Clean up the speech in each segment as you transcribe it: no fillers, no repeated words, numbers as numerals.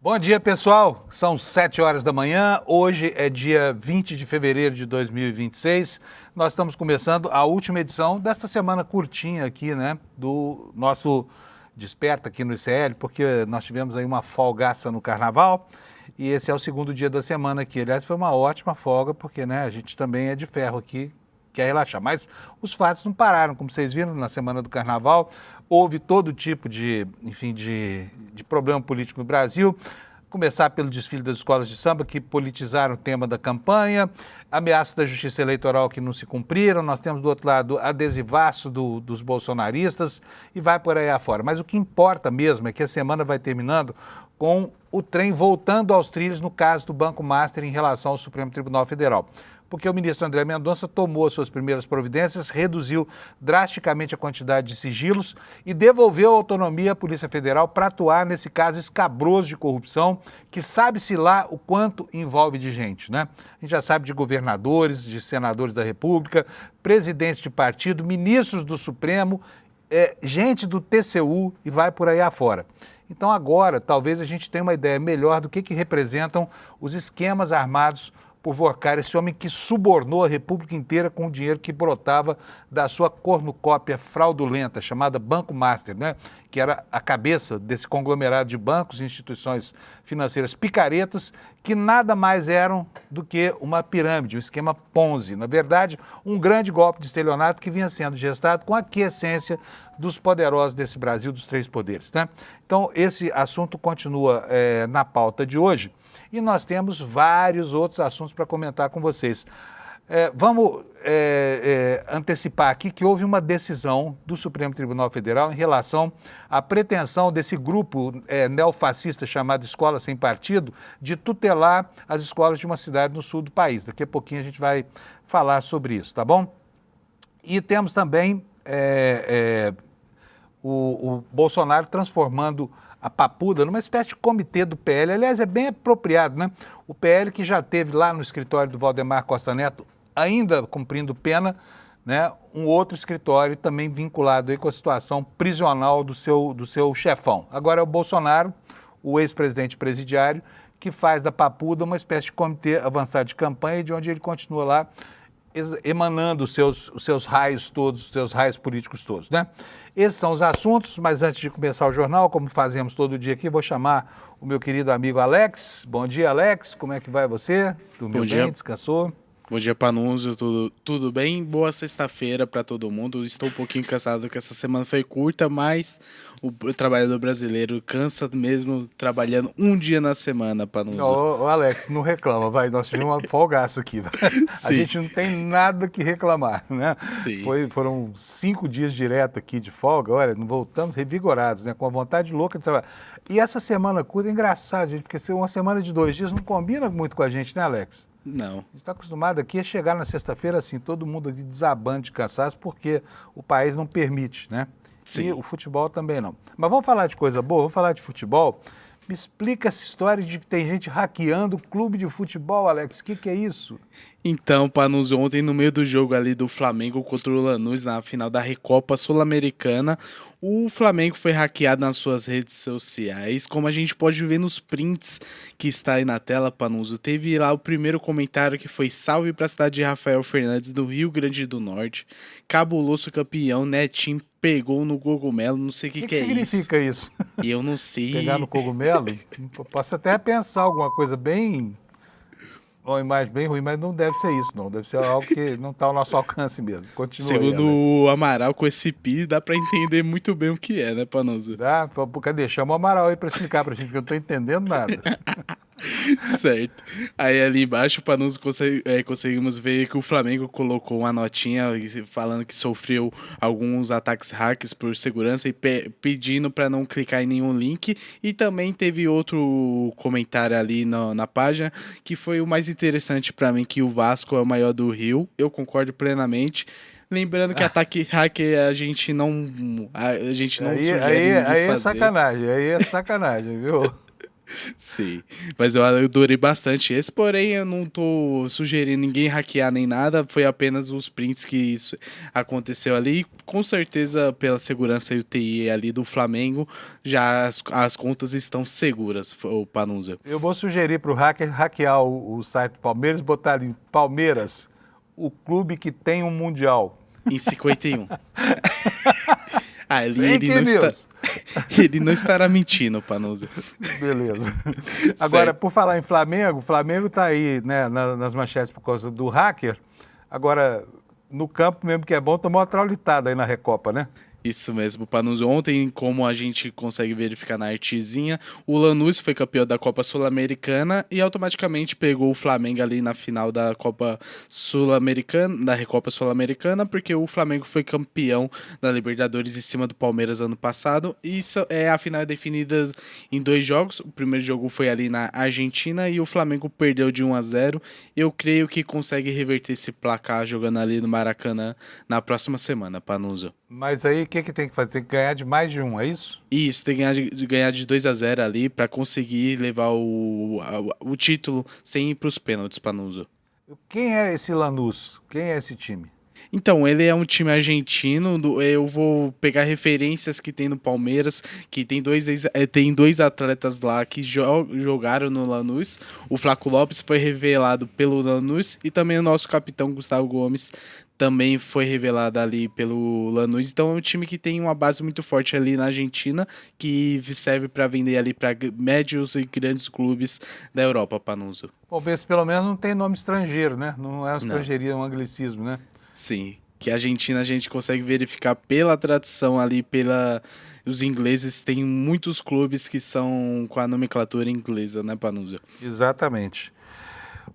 Bom dia, pessoal. São 7 horas da manhã. Hoje é dia 20 de fevereiro de 2026. Nós estamos começando a última edição dessa semana curtinha aqui, né? Do nosso Desperta aqui no ICL, porque nós tivemos aí uma folgaça no Carnaval e esse é o segundo dia da semana aqui. Aliás, foi uma ótima folga, porque, né, a gente também é de ferro aqui, quer relaxar. Mas os fatos não pararam, como vocês viram, na semana do Carnaval. Houve todo tipo de, enfim, de problema político no Brasil. Começar pelo desfile das escolas de samba, que politizaram o tema da campanha, ameaças da justiça eleitoral que não se cumpriram, nós temos do outro lado adesivaço dos bolsonaristas e vai por aí afora. Mas o que importa mesmo é que a semana vai terminando com o trem voltando aos trilhos no caso do Banco Master em relação ao Supremo Tribunal Federal. Porque o ministro André Mendonça tomou suas primeiras providências, reduziu drasticamente a quantidade de sigilos e devolveu a autonomia à Polícia Federal para atuar nesse caso escabroso de corrupção, que sabe-se lá o quanto envolve de gente, né? A gente já sabe de governadores, de senadores da República, presidentes de partido, ministros do Supremo, gente do TCU e vai por aí afora. Então agora talvez a gente tenha uma ideia melhor do que representam os esquemas armados por Vorcar, esse homem que subornou a República inteira com o dinheiro que brotava da sua cornucópia fraudulenta, chamada Banco Master, né? Que era a cabeça desse conglomerado de bancos e instituições financeiras picaretas, que nada mais eram do que uma pirâmide, um esquema Ponzi. Na verdade, um grande golpe de estelionato que vinha sendo gestado com a aquiescência dos poderosos desse Brasil, dos três poderes, né? Então, esse assunto continua na pauta de hoje. E nós temos vários outros assuntos para comentar com vocês. Vamos antecipar aqui que houve uma decisão do Supremo Tribunal Federal em relação à pretensão desse grupo neofascista chamado Escola Sem Partido de tutelar as escolas de uma cidade no sul do país. Daqui a pouquinho a gente vai falar sobre isso, tá bom? E temos também o Bolsonaro transformando a Papuda numa espécie de comitê do PL. Aliás, é bem apropriado, né? O PL que já teve lá no escritório do Valdemar Costa Neto, ainda cumprindo pena, né? Um outro escritório também vinculado aí com a situação prisional do seu chefão. Agora é o Bolsonaro, o ex-presidente presidiário, que faz da Papuda uma espécie de comitê avançado de campanha, de onde ele continua lá emanando os seus raios todos, os seus raios políticos todos, né? Esses são os assuntos, mas antes de começar o jornal, como fazemos todo dia aqui, vou chamar o meu querido amigo Alex. Bom dia, Alex, como é que vai você? Dormiu bem, descansou? Bom dia, Panunzio, tudo bem? Boa sexta-feira para todo mundo. Estou um pouquinho cansado que essa semana foi curta, mas o trabalhador brasileiro cansa mesmo trabalhando um dia na semana, Panunzio. Ô, Alex, não reclama, vai, nós tivemos uma folgaça aqui. A gente não tem nada que reclamar, né? Sim. Foram 5 dias direto aqui de folga, olha, voltamos revigorados, né? Com a vontade louca de trabalhar. E essa semana curta é engraçado, gente, porque uma semana de 2 dias não combina muito com a gente, né, Alex? Não. A gente está acostumado aqui a chegar na sexta-feira assim, todo mundo aqui desabando de cansaço, porque o país não permite, né? Sim. E o futebol também não. Mas vamos falar de coisa boa, vamos falar de futebol. Me explica essa história de que tem gente hackeando o clube de futebol, Alex. O que é isso? Então, Panunzio, ontem no meio do jogo ali do Flamengo contra o Lanús, na final da Recopa Sul-Americana, o Flamengo foi hackeado nas suas redes sociais, como a gente pode ver nos prints que está aí na tela, Panunzio. Teve lá o primeiro comentário que foi: salve para a cidade de Rafael Fernandes, do Rio Grande do Norte, cabuloso campeão, Netinho pegou no cogumelo, não sei o que é isso. O que significa isso? E eu não sei. Pegar no cogumelo? Posso até pensar alguma coisa bem... uma imagem bem ruim, mas não deve ser isso, não. Deve ser algo que não está ao nosso alcance mesmo. Continua. Segundo aí, o Amaral, com esse pi, dá pra entender muito bem o que é, né, Panunzio? Dá? Cadê? Chama o Amaral aí para explicar pra gente, porque eu não estou entendendo nada. Certo. Aí ali embaixo, para nós conseguimos ver que o Flamengo colocou uma notinha falando que sofreu alguns ataques hackers por segurança e pedindo para não clicar em nenhum link. E também teve outro comentário ali na página que foi o mais interessante para mim, que o Vasco é o maior do Rio. Eu concordo plenamente. Lembrando que ataque hacker a gente não aí sugere é sacanagem, aí é sacanagem, viu? Sim, mas eu adorei bastante esse, porém eu não tô sugerindo ninguém hackear nem nada, foi apenas os prints que isso aconteceu ali. Com certeza, pela segurança e o TI ali do Flamengo, já as contas estão seguras, o Panunzio. Eu vou sugerir para o hacker hackear o site do Palmeiras e botar ali Palmeiras, o clube que tem um Mundial. Em 51. Ali Fake news. ele não estará mentindo, Panunzio. Beleza. Agora, por falar em Flamengo, o Flamengo está aí, né, nas manchetes por causa do hacker. Agora, no campo mesmo que é bom, tomou uma traulitada aí na Recopa, né? Isso mesmo, Panunzio. Ontem, como a gente consegue verificar na artezinha, o Lanús foi campeão da Copa Sul-Americana e automaticamente pegou o Flamengo ali na final da Copa Sul-Americana, da Recopa Sul-Americana, porque o Flamengo foi campeão da Libertadores em cima do Palmeiras ano passado. Isso é a final definida em 2 jogos. O primeiro jogo foi ali na Argentina e o Flamengo perdeu de 1-0. Eu creio que consegue reverter esse placar jogando ali no Maracanã na próxima semana, Panunzio. Mas aí, o que tem que fazer? Tem que ganhar de mais de um, é isso? Isso, tem que ganhar de 2-0 ali para conseguir levar o título sem ir para os pênaltis, Panunzio. Quem é esse Lanús? Quem é esse time? Então, ele é um time argentino. Eu vou pegar referências que tem no Palmeiras, que tem dois atletas lá que jogaram no Lanús. O Flaco Lopes foi revelado pelo Lanús e também o nosso capitão Gustavo Gomes também foi revelado ali pelo Lanús. Então é um time que tem uma base muito forte ali na Argentina, que serve para vender ali para médios e grandes clubes da Europa, Panunzio. Palmeiras pelo menos não tem nome estrangeiro, né? Não é uma Não. estrangeiria, é um anglicismo, né? Sim, que a Argentina a gente consegue verificar pela tradição ali, os ingleses têm muitos clubes que são com a nomenclatura inglesa, né, Panunzio? Exatamente.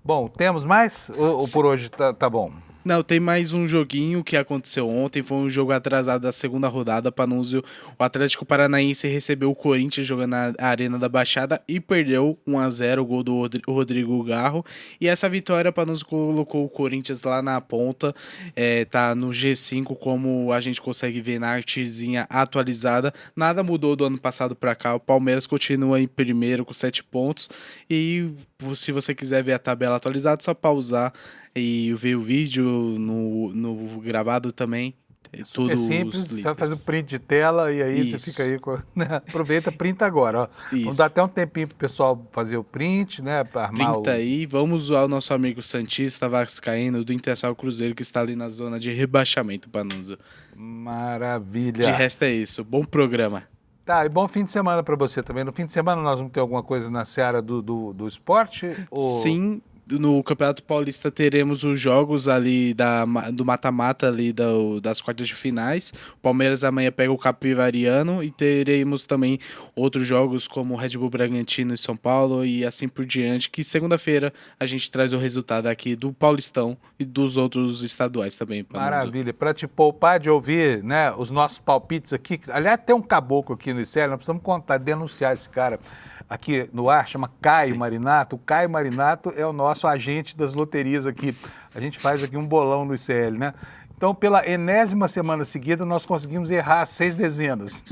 Bom, temos mais? Ou por hoje tá bom? Não, tem mais um joguinho que aconteceu ontem, foi um jogo atrasado da segunda rodada, Panunzio. O Atlético Paranaense recebeu o Corinthians jogando na Arena da Baixada e perdeu 1-0, o gol do Rodrigo Garro. E essa vitória, Panunzio, colocou o Corinthians lá na ponta, tá no G5, como a gente consegue ver na artezinha atualizada. Nada mudou do ano passado para cá, o Palmeiras continua em primeiro com 7 pontos. E se você quiser ver a tabela atualizada, é só pausar e ver o vídeo no gravado também. Tudo É simples, você vai fazer um print de tela e aí Isso. você fica aí, né? Aproveita, printa agora, ó. Vamos dar até um tempinho pro pessoal fazer o print, né? Para armar Printa aí, vamos ao nosso amigo Santista Vascaíno do Internacional Cruzeiro, que está ali na zona de rebaixamento, Panunzio. Maravilha. De resto é isso, bom programa. Tá, e bom fim de semana para você também. No fim de semana nós vamos ter alguma coisa na seara do esporte? Sim, no Campeonato Paulista teremos os jogos ali do mata-mata ali das quartas de finais. O Palmeiras amanhã pega o Capivariano e teremos também outros jogos como o Red Bull Bragantino e São Paulo e assim por diante, que segunda-feira a gente traz o resultado aqui do Paulistão e dos outros estaduais também. Maravilha. Para te poupar de ouvir, né, os nossos palpites aqui. Aliás, tem um caboclo aqui no ICL, nós precisamos denunciar esse cara aqui no ar, chama Caio Sim. Marinato. O Caio Marinato é o nosso agente das loterias aqui. A gente faz aqui um bolão no ICL, né? Então, pela enésima semana seguida, nós conseguimos errar 6 dezenas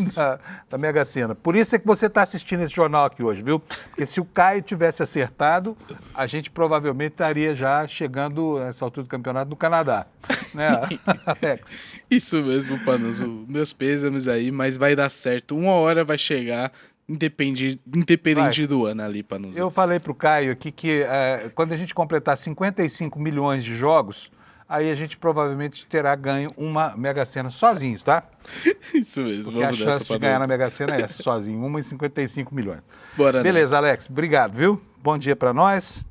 da Mega Sena. Por isso é que você está assistindo esse jornal aqui hoje, viu? Porque se o Caio tivesse acertado, a gente provavelmente estaria já chegando, nessa altura do campeonato, no Canadá. Né, Alex? Isso mesmo, Panuso. Meus pêsames aí, mas vai dar certo. Uma hora vai chegar. Independente do ano ali, Panuso. Eu falei para o Caio aqui que quando a gente completar 55 milhões de jogos, aí a gente provavelmente terá ganho uma Mega Sena sozinhos, tá? Isso mesmo. Porque a chance de ganhar na Mega Sena é essa, sozinho, 1,55 milhões. Bora. Beleza, Alex, obrigado, viu? Bom dia para nós.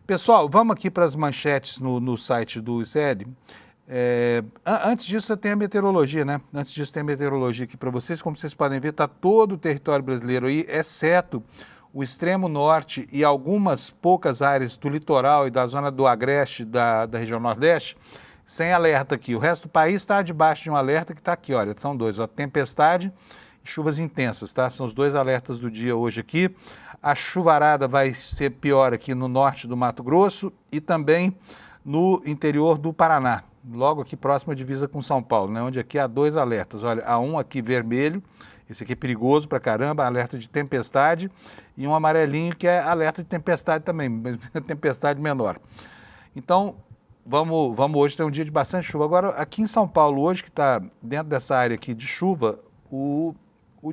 Pessoal, vamos aqui para as manchetes no site do ICL. Antes disso, tem a meteorologia, né? Antes disso, tem a meteorologia aqui para vocês. Como vocês podem ver, está todo o território brasileiro aí, exceto o extremo norte e algumas poucas áreas do litoral e da zona do agreste da região nordeste, sem alerta aqui. O resto do país está debaixo de um alerta que está aqui, olha, são dois, ó, tempestade e chuvas intensas, tá? São os dois alertas do dia hoje aqui. A chuvarada vai ser pior aqui no norte do Mato Grosso e também no interior do Paraná, logo aqui próximo à divisa com São Paulo, né? Onde aqui há dois alertas. Olha, há um aqui vermelho, Esse aqui é perigoso pra caramba, alerta de tempestade, e um amarelinho que é alerta de tempestade também, tempestade menor. Então, vamos hoje ter um dia de bastante chuva. Agora, aqui em São Paulo, hoje, que está dentro dessa área aqui de chuva, o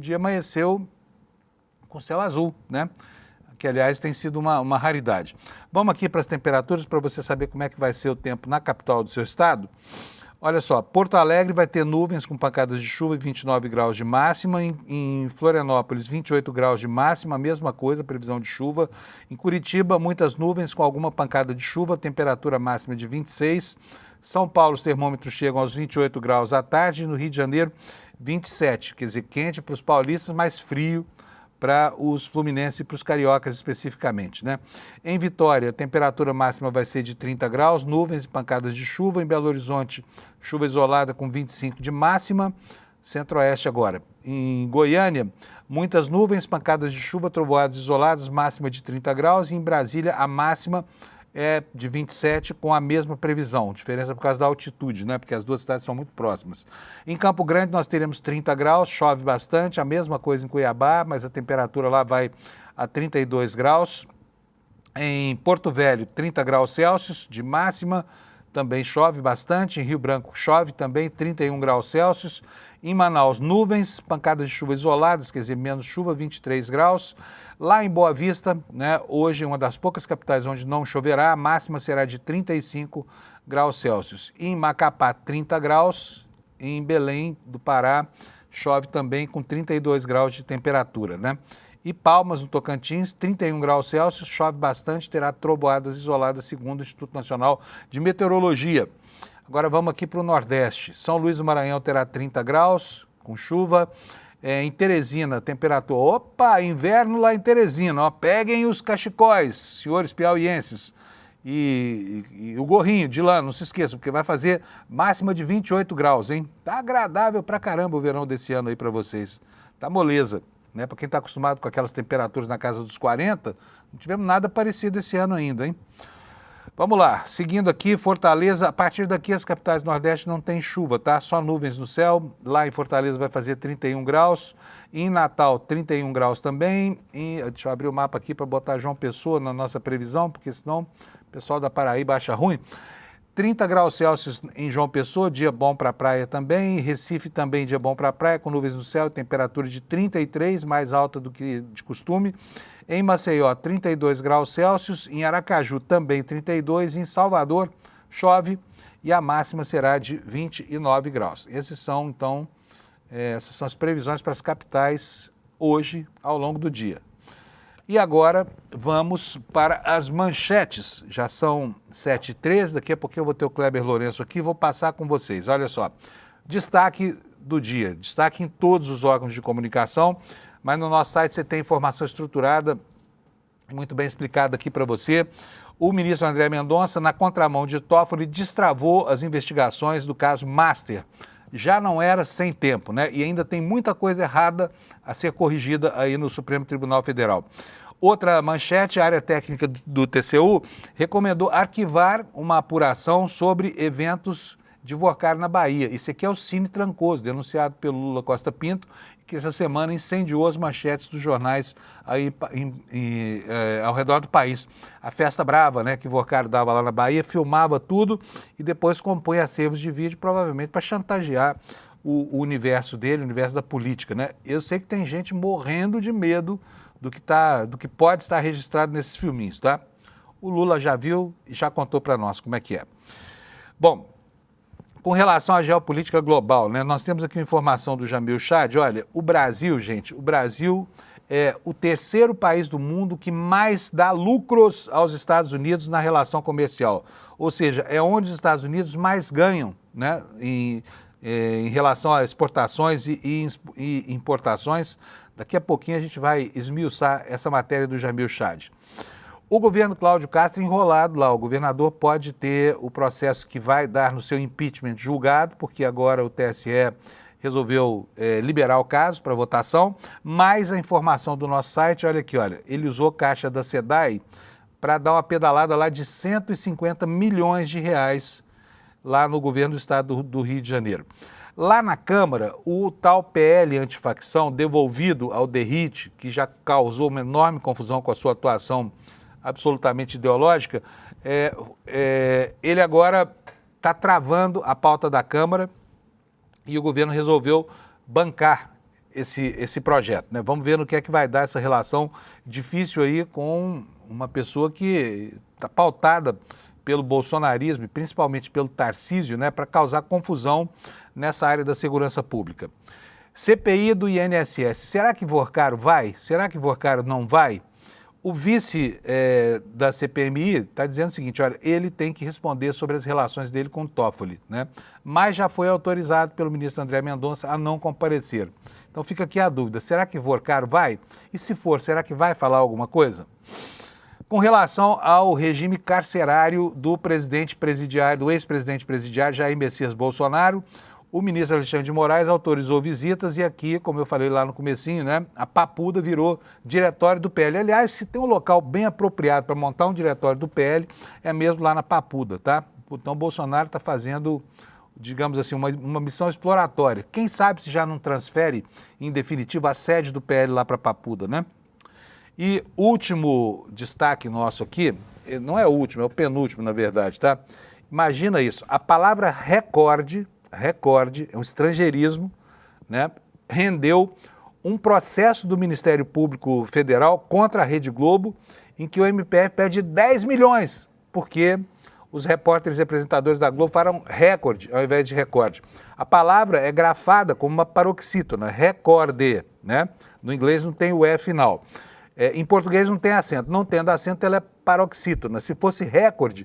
dia amanheceu com céu azul, né? Que, aliás, tem sido uma raridade. Vamos aqui para as temperaturas, para você saber como é que vai ser o tempo na capital do seu estado. Olha só, Porto Alegre vai ter nuvens com pancadas de chuva e 29 graus de máxima. Em Florianópolis, 28 graus de máxima, a mesma coisa, previsão de chuva. Em Curitiba, muitas nuvens com alguma pancada de chuva, temperatura máxima de 26. São Paulo, os termômetros chegam aos 28 graus à tarde. No Rio de Janeiro, 27. Quer dizer, quente para os paulistas, mais frio para os fluminenses e para os cariocas especificamente, né? Em Vitória, a temperatura máxima vai ser de 30 graus, nuvens e pancadas de chuva. Em Belo Horizonte, chuva isolada com 25 de máxima. Centro-Oeste agora. Em Goiânia, muitas nuvens, pancadas de chuva, trovoadas isoladas, máxima de 30 graus. E em Brasília, a máxima é de 27 com a mesma previsão. Diferença por causa da altitude, né? Porque as duas cidades são muito próximas. Em Campo Grande nós teremos 30 graus, chove bastante, a mesma coisa em Cuiabá, mas a temperatura lá vai a 32 graus. Em Porto Velho, 30 graus Celsius de máxima, também chove bastante. Em Rio Branco chove também, 31 graus Celsius. Em Manaus, nuvens, pancadas de chuva isoladas, quer dizer, menos chuva, 23 graus. Lá em Boa Vista, né, hoje uma das poucas capitais onde não choverá, a máxima será de 35 graus Celsius. Em Macapá, 30 graus. Em Belém do Pará, chove também com 32 graus de temperatura, né? E Palmas, no Tocantins, 31 graus Celsius, chove bastante, terá trovoadas isoladas, segundo o Instituto Nacional de Meteorologia. Agora vamos aqui para o Nordeste. São Luís do Maranhão terá 30 graus, com chuva. Em Teresina, temperatura... Opa, inverno lá em Teresina, ó. Peguem os cachecóis, senhores piauienses. E o gorrinho de lã, não se esqueçam, porque vai fazer máxima de 28 graus, hein? Tá agradável pra caramba o verão desse ano aí para vocês. Tá moleza, né? Para quem está acostumado com aquelas temperaturas na casa dos 40, não tivemos nada parecido esse ano ainda, hein? Vamos lá, seguindo aqui, Fortaleza, a partir daqui as capitais do Nordeste não tem chuva, tá? Só nuvens no céu, lá em Fortaleza vai fazer 31 graus, em Natal 31 graus também, deixa eu abrir o mapa aqui para botar João Pessoa na nossa previsão, porque senão o pessoal da Paraíba acha ruim. 30 graus Celsius em João Pessoa, dia bom para a praia também, em Recife também dia bom para a praia, com nuvens no céu, temperatura de 33, mais alta do que de costume. Em Maceió, 32 graus Celsius, em Aracaju também 32, em Salvador chove e a máxima será de 29 graus. Essas são as previsões para as capitais hoje, ao longo do dia. E agora vamos para as manchetes. Já são 7h13, daqui a pouquinho eu vou ter o Kleber Lourenço aqui, vou passar com vocês. Olha só, destaque do dia, destaque em todos os órgãos de comunicação, mas no nosso site você tem informação estruturada e muito bem explicada aqui para você. O ministro André Mendonça, na contramão de Toffoli, destravou as investigações do caso Master. Já não era sem tempo, né? E ainda tem muita coisa errada a ser corrigida aí no Supremo Tribunal Federal. Outra manchete, a área técnica do TCU recomendou arquivar uma apuração sobre eventos de Worcar na Bahia. Esse aqui é o Cine Trancoso, denunciado pelo Lula Costa Pinto, que essa semana incendiou as manchetes dos jornais aí ao redor do país. A festa brava, né, que Worcar dava lá na Bahia, filmava tudo e depois compõe acervos de vídeo, provavelmente para chantagear o universo dele, o universo da política, né? Eu sei que tem gente morrendo de medo do que pode estar registrado nesses filminhos, tá? O Lula já viu e já contou para nós como é que é. Bom, com relação à geopolítica global, né, nós temos aqui uma informação do Jamil Chad. Olha, o Brasil, gente, o Brasil é o terceiro país do mundo que mais dá lucros aos Estados Unidos na relação comercial. Ou seja, é onde os Estados Unidos mais ganham, né, em relação a exportações e importações. Daqui a pouquinho a gente vai esmiuçar essa matéria do Jamil Chad. O governo Cláudio Castro enrolado lá, o governador pode ter o processo que vai dar no seu impeachment julgado, porque agora o TSE resolveu liberar o caso para votação, mas a informação do nosso site, olha aqui, olha, ele usou caixa da SEDAI para dar uma pedalada lá de 150 milhões de reais lá no governo do estado do Rio de Janeiro. Lá na Câmara, o tal PL antifacção, devolvido ao Derrite, que já causou uma enorme confusão com a sua atuação absolutamente ideológica, ele agora está travando a pauta da Câmara e o governo resolveu bancar esse projeto, né? Vamos ver no que é que vai dar essa relação difícil aí com uma pessoa que está pautada pelo bolsonarismo e principalmente pelo Tarcísio, né, para causar confusão nessa área da segurança pública. CPI do INSS, será que Vorcaro vai? Será que Vorcaro não vai? O vice da CPMI está dizendo o seguinte, olha, ele tem que responder sobre as relações dele com o Toffoli, né? Mas já foi autorizado pelo ministro André Mendonça a não comparecer. Então fica aqui a dúvida, será que Vorcaro vai? E se for, será que vai falar alguma coisa? Com relação ao regime carcerário do ex-presidente presidiário Jair Messias Bolsonaro, o ministro Alexandre de Moraes autorizou visitas e aqui, como eu falei lá no comecinho, né, a Papuda virou diretório do PL. Aliás, se tem um local bem apropriado para montar um diretório do PL, é mesmo lá na Papuda, tá? Então, o Bolsonaro está fazendo, digamos assim, uma missão exploratória. Quem sabe se já não transfere, em definitivo, a sede do PL lá para Papuda, né? E último destaque nosso aqui, não é o último, é o penúltimo, na verdade, tá? Imagina isso, a palavra recorde, é um estrangeirismo, né? Rendeu um processo do Ministério Público Federal contra a Rede Globo, em que o MPF pede 10 milhões, porque os repórteres e apresentadores da Globo falaram recorde ao invés de recorde. A palavra é grafada como uma paroxítona, recorde, né? No inglês não tem o E final. Em português não tem acento. Não tendo acento, ela é paroxítona. Se fosse recorde,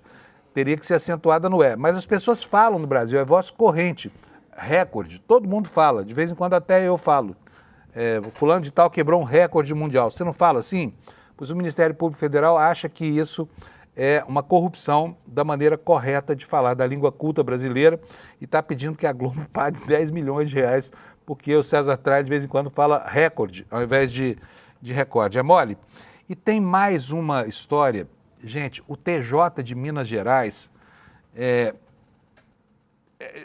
teria que ser acentuada no E. Mas as pessoas falam no Brasil, é voz corrente. Recorde, todo mundo fala. De vez em quando até eu falo. Fulano de tal quebrou um recorde mundial. Você não fala assim? Pois o Ministério Público Federal acha que isso é uma corrupção da maneira correta de falar da língua culta brasileira e está pedindo que a Globo pague 10 milhões de reais, porque o César Trai de vez em quando fala recorde, ao invés de recorde. É mole? E tem mais uma história. Gente, o TJ de Minas Gerais,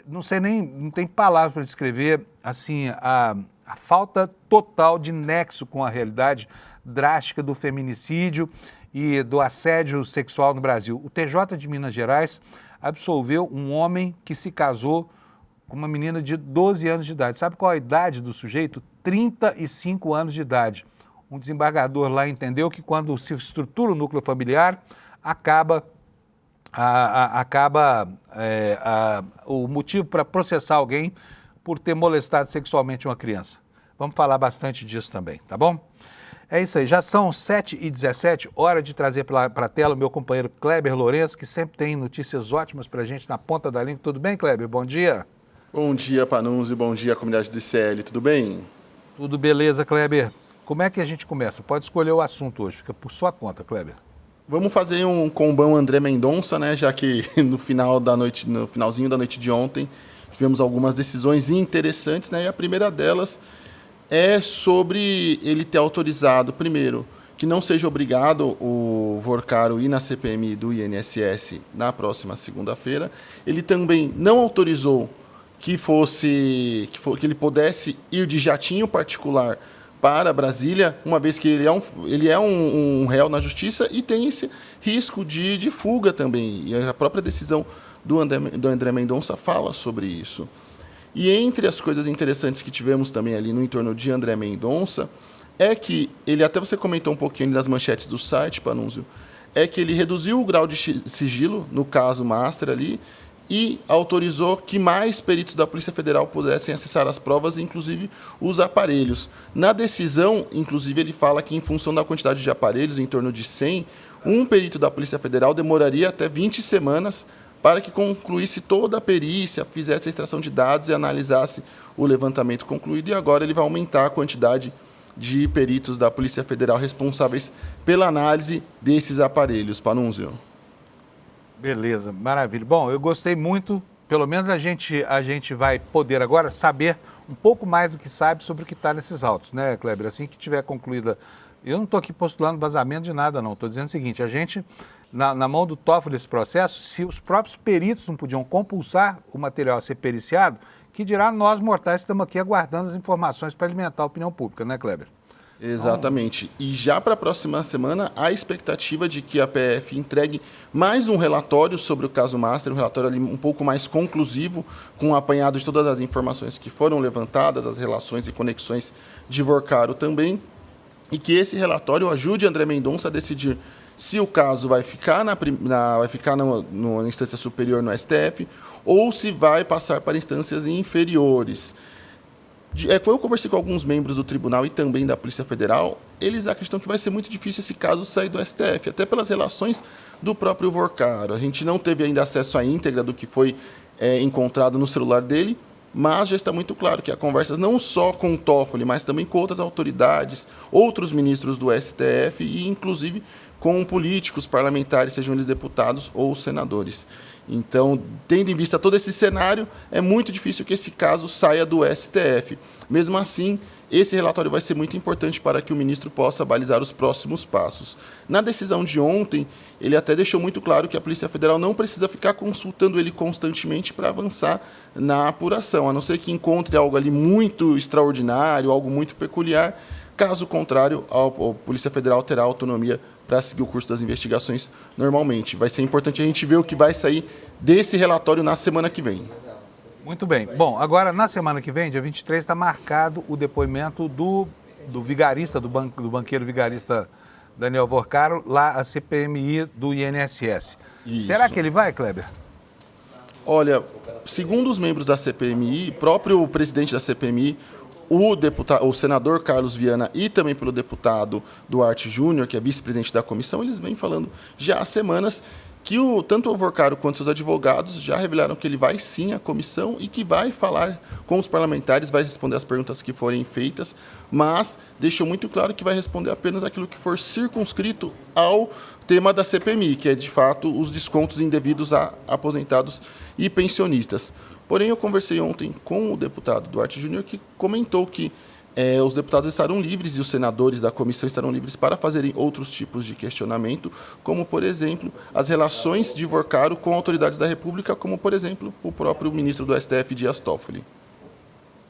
não sei nem, não tem palavras para descrever, assim, a falta total de nexo com a realidade drástica do feminicídio e do assédio sexual no Brasil. O TJ de Minas Gerais absolveu um homem que se casou com uma menina de 12 anos de idade. Sabe qual a idade do sujeito? 35 anos de idade. Um desembargador lá entendeu que quando se estrutura o núcleo familiar, o motivo para processar alguém por ter molestado sexualmente uma criança. Vamos falar bastante disso também, tá bom? É isso aí, já são 7h17, hora de trazer para a tela o meu companheiro Kleber Lourenço, que sempre tem notícias ótimas para a gente na ponta da língua. Tudo bem, Kleber? Bom dia. Bom dia, Panunzio, bom dia, comunidade do ICL, tudo bem? Tudo beleza, Kleber. Como é que a gente começa? Pode escolher o assunto hoje, fica por sua conta, Kleber. Vamos fazer um combão André Mendonça, né? Já que no finalzinho da noite de ontem, tivemos algumas decisões interessantes, né? E a primeira delas é sobre ele ter autorizado, primeiro, que não seja obrigado o Vorcaro ir na CPMI do INSS na próxima segunda-feira. Ele também não autorizou que ele pudesse ir de jatinho particular para Brasília, uma vez que ele é um réu na justiça e tem esse risco de fuga também. E a própria decisão do André Mendonça fala sobre isso. E entre as coisas interessantes que tivemos também ali no entorno de André Mendonça, é que ele, até você comentou um pouquinho nas manchetes do site, Panunzio, é que ele reduziu o grau de sigilo, no caso Master ali, e autorizou que mais peritos da Polícia Federal pudessem acessar as provas, inclusive os aparelhos. Na decisão, inclusive, ele fala que, em função da quantidade de aparelhos, em torno de 100, um perito da Polícia Federal demoraria até 20 semanas para que concluísse toda a perícia, fizesse a extração de dados e analisasse o levantamento concluído. E agora ele vai aumentar a quantidade de peritos da Polícia Federal responsáveis pela análise desses aparelhos. Panunzio. Beleza, maravilha. Bom, eu gostei muito, pelo menos a gente vai poder agora saber um pouco mais do que sabe sobre o que está nesses autos, né, Kleber? Assim que tiver concluída, eu não estou aqui postulando vazamento de nada, não. Estou dizendo o seguinte, a gente, na mão do Toffoli esse processo, se os próprios peritos não podiam compulsar o material a ser periciado, Que dirá nós mortais que estamos aqui aguardando as informações para alimentar a opinião pública, né, Kleber? Exatamente. E já para a próxima semana, há a expectativa de que a PF entregue mais um relatório sobre o caso Master, um relatório ali um pouco mais conclusivo, com um apanhado de todas as informações que foram levantadas, as relações e conexões de Vorcaro também, e que esse relatório ajude André Mendonça a decidir se o caso vai ficar na instância superior no STF ou se vai passar para instâncias inferiores. Quando eu conversei com alguns membros do tribunal e também da Polícia Federal, eles acreditam que vai ser muito difícil esse caso sair do STF, até pelas relações do próprio Vorcaro. A gente não teve ainda acesso à íntegra do que foi encontrado no celular dele, mas já está muito claro que há conversas não só com o Toffoli, mas também com outras autoridades, outros ministros do STF e, inclusive, com políticos parlamentares, sejam eles deputados ou senadores. Então, tendo em vista todo esse cenário, é muito difícil que esse caso saia do STF. Mesmo assim, esse relatório vai ser muito importante para que o ministro possa balizar os próximos passos. Na decisão de ontem, ele até deixou muito claro que a Polícia Federal não precisa ficar consultando ele constantemente para avançar na apuração, a não ser que encontre algo ali muito extraordinário, algo muito peculiar. Caso contrário, a Polícia Federal terá autonomia para seguir o curso das investigações normalmente. Vai ser importante a gente ver o que vai sair desse relatório na semana que vem. Muito bem. Bom, agora, na semana que vem, dia 23, está marcado o depoimento do vigarista, do banqueiro vigarista Daniel Vorcaro, lá a CPMI do INSS. Isso. Será que ele vai, Kleber? Olha, segundo os membros da CPMI, próprio presidente da CPMI, o senador Carlos Viana e também pelo deputado Duarte Júnior, que é vice-presidente da comissão, eles vêm falando já há semanas que tanto o Vorcaro quanto seus advogados já revelaram que ele vai sim à comissão e que vai falar com os parlamentares, vai responder as perguntas que forem feitas, mas deixou muito claro que vai responder apenas aquilo que for circunscrito ao tema da CPMI, que é, de fato, os descontos indevidos a aposentados e pensionistas. Porém, eu conversei ontem com o deputado Duarte Júnior, que comentou que os deputados estarão livres e os senadores da comissão estarão livres para fazerem outros tipos de questionamento, como, por exemplo, as relações de Vorcaro com autoridades da República, como, por exemplo, o próprio ministro do STF, Dias Toffoli.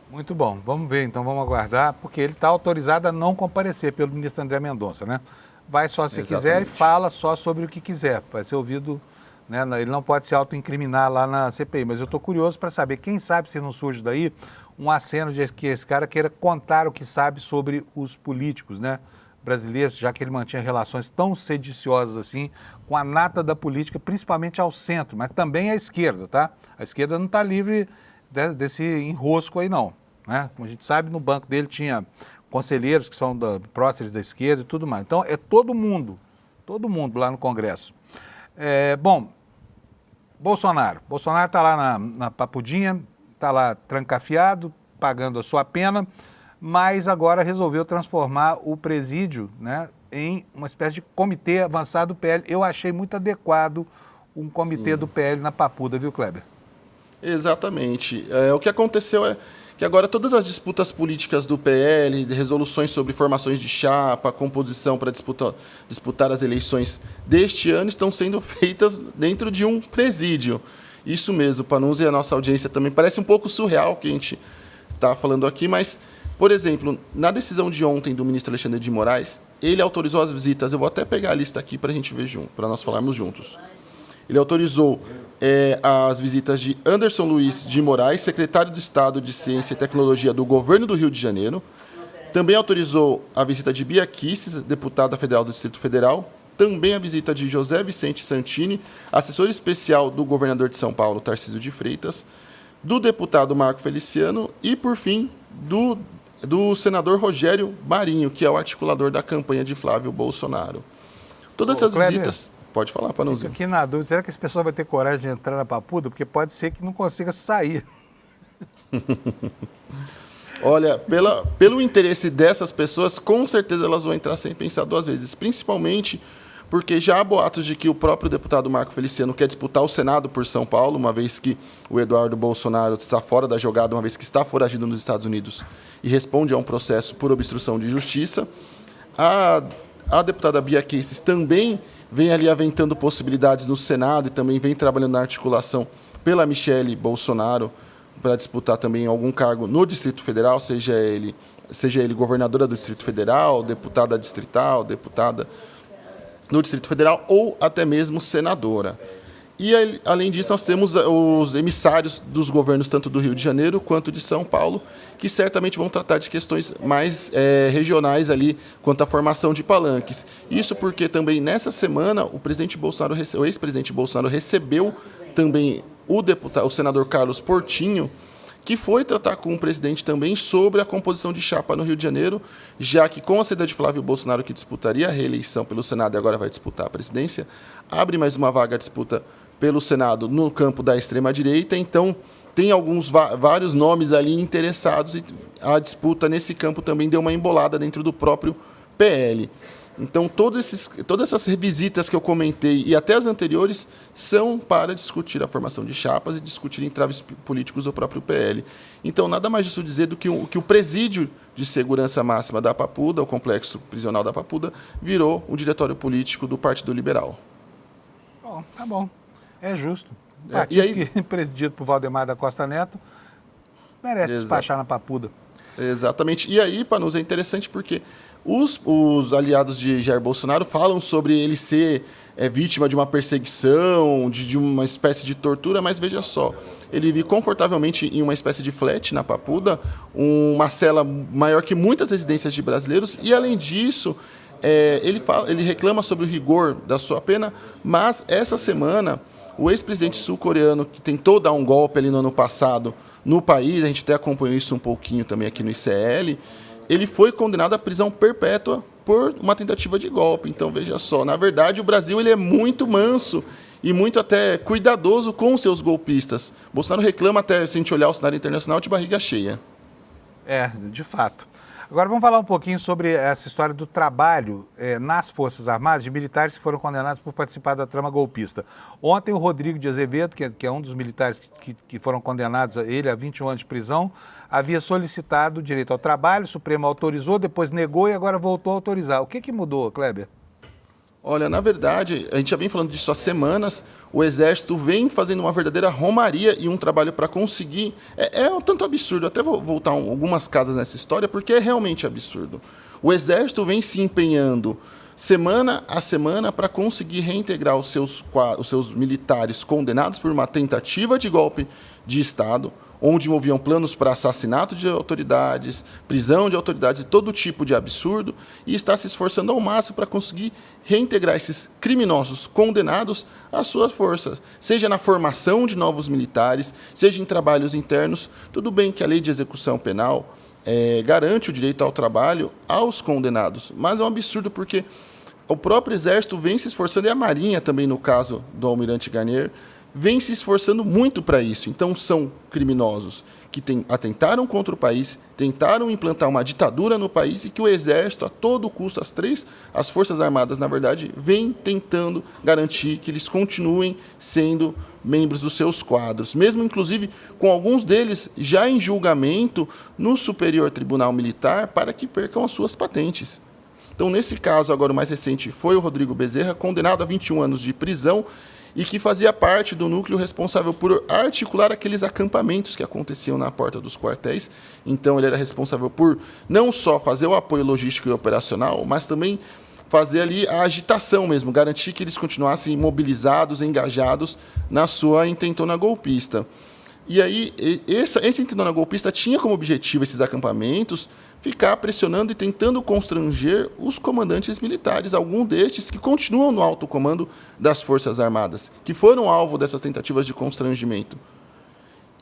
Muito bom. Vamos ver, então, vamos aguardar, porque ele está autorizado a não comparecer pelo ministro André Mendonça, né? Vai só se quiser e fala só sobre o que quiser, vai ser ouvido, né? Ele não pode se autoincriminar lá na CPI, mas eu estou curioso para saber, quem sabe se não surge daí um aceno de que esse cara queira contar o que sabe sobre os políticos, né, brasileiros, já que ele mantinha relações tão sediciosas assim com a nata da política, principalmente ao centro, mas também à esquerda, tá? A esquerda não está livre desse enrosco aí, não, né? Como a gente sabe, no banco dele tinha conselheiros que são próceres da esquerda e tudo mais. Então, é todo mundo lá no Congresso. Bom, Bolsonaro está lá na papudinha, está lá trancafiado, pagando a sua pena, mas agora resolveu transformar o presídio, né, em uma espécie de comitê avançado do PL. Eu achei muito adequado um comitê do PL na Papuda, viu, Kleber? Exatamente. O que aconteceu é que agora todas as disputas políticas do PL, de resoluções sobre formações de chapa, composição para disputar as eleições deste ano, estão sendo feitas dentro de um presídio. Isso mesmo, Panunzi, e a nossa audiência também parece um pouco surreal o que a gente está falando aqui, mas, por exemplo, na decisão de ontem do ministro Alexandre de Moraes, ele autorizou as visitas, eu vou até pegar a lista aqui para a gente ver junto, para nós falarmos juntos. Ele autorizou as visitas de Anderson Luiz de Moraes, secretário de Estado de Ciência e Tecnologia do Governo do Rio de Janeiro. Também autorizou a visita de Bia Kicis, deputada federal do Distrito Federal. Também a visita de José Vicente Santini, assessor especial do governador de São Paulo, Tarcísio de Freitas, do deputado Marco Feliciano e, por fim, do senador Rogério Marinho, que é o articulador da campanha de Flávio Bolsonaro. Todas essas visitas... Pode falar, Panunzinho. Fico aqui na dúvida, será que esse pessoal vai ter coragem de entrar na Papuda? Porque pode ser que não consiga sair. Olha, pelo interesse dessas pessoas, com certeza elas vão entrar sem pensar duas vezes, principalmente porque já há boatos de que o próprio deputado Marco Feliciano quer disputar o Senado por São Paulo, uma vez que o Eduardo Bolsonaro está fora da jogada, uma vez que está foragido nos Estados Unidos e responde a um processo por obstrução de justiça. A deputada Bia Kicis também vem ali aventando possibilidades no Senado e também vem trabalhando na articulação pela Michelle Bolsonaro para disputar também algum cargo no Distrito Federal, seja ele governadora do Distrito Federal, deputada distrital, deputada no Distrito Federal ou até mesmo senadora. E, além disso, nós temos os emissários dos governos tanto do Rio de Janeiro quanto de São Paulo, que certamente vão tratar de questões mais regionais ali quanto à formação de palanques. Isso porque também nessa semana o ex-presidente Bolsonaro recebeu também o senador Carlos Portinho, que foi tratar com o presidente também sobre a composição de chapa no Rio de Janeiro, já que com a saída de Flávio Bolsonaro, que disputaria a reeleição pelo Senado e agora vai disputar a presidência, abre mais uma vaga à disputa pelo Senado no campo da extrema-direita, então tem vários nomes ali interessados e a disputa nesse campo também deu uma embolada dentro do próprio PL. Então, todas essas revisitas que eu comentei e até as anteriores são para discutir a formação de chapas e discutir entraves políticos do próprio PL. Então, nada mais justo dizer do que o presídio de segurança máxima da Papuda, o complexo prisional da Papuda, virou o diretório político do Partido Liberal. Bom, tá bom. É justo. Um E aí, que presidido por Valdemar da Costa Neto merece despachar na Papuda. Exatamente. E aí, Panuso, é interessante porque os aliados de Jair Bolsonaro falam sobre ele ser vítima de uma perseguição, de uma espécie de tortura, mas veja só, ele vive confortavelmente em uma espécie de flat na Papuda, uma cela maior que muitas residências de brasileiros, e além disso, ele reclama sobre o rigor da sua pena, mas essa semana o ex-presidente sul-coreano, que tentou dar um golpe ali no ano passado no país, a gente até acompanhou isso um pouquinho também aqui no ICL, ele foi condenado à prisão perpétua por uma tentativa de golpe. Então, veja só, na verdade, o Brasil ele é muito manso e muito até cuidadoso com os seus golpistas. Bolsonaro reclama até, se a gente olhar o cenário internacional, de barriga cheia. De fato. Agora vamos falar um pouquinho sobre essa história do trabalho nas Forças Armadas de militares que foram condenados por participar da trama golpista. Ontem o Rodrigo de Azevedo, que é um dos militares que foram condenados a 21 anos de prisão, havia solicitado direito ao trabalho, o Supremo autorizou, depois negou e agora voltou a autorizar. O que mudou, Kleber? Olha, na verdade, a gente já vem falando disso há semanas, o Exército vem fazendo uma verdadeira romaria e um trabalho para conseguir... É um tanto absurdo, até vou voltar algumas casas nessa história, porque é realmente absurdo. O Exército vem se empenhando semana a semana para conseguir reintegrar os seus militares condenados por uma tentativa de golpe de Estado, onde envolviam planos para assassinato de autoridades, prisão de autoridades e todo tipo de absurdo, e está se esforçando ao máximo para conseguir reintegrar esses criminosos condenados às suas forças, seja na formação de novos militares, seja em trabalhos internos. Tudo bem que a lei de execução penal garante o direito ao trabalho aos condenados, mas é um absurdo porque o próprio Exército vem se esforçando, e a Marinha também, no caso do Almirante Garnier, vem se esforçando muito para isso. Então, são criminosos que atentaram contra o país, tentaram implantar uma ditadura no país e que o Exército, a todo custo, as Forças Armadas, na verdade, vem tentando garantir que eles continuem sendo membros dos seus quadros, mesmo, inclusive, com alguns deles já em julgamento no Superior Tribunal Militar para que percam as suas patentes. Então, nesse caso, agora o mais recente, foi o Rodrigo Bezerra, condenado a 21 anos de prisão, e que fazia parte do núcleo responsável por articular aqueles acampamentos que aconteciam na porta dos quartéis. Então, ele era responsável por não só fazer o apoio logístico e operacional, mas também fazer ali a agitação mesmo, garantir que eles continuassem mobilizados, engajados na sua intentona golpista. E aí, esse intentona golpista tinha como objetivo esses acampamentos ficar pressionando e tentando constranger os comandantes militares, alguns destes que continuam no alto comando das Forças Armadas, que foram alvo dessas tentativas de constrangimento.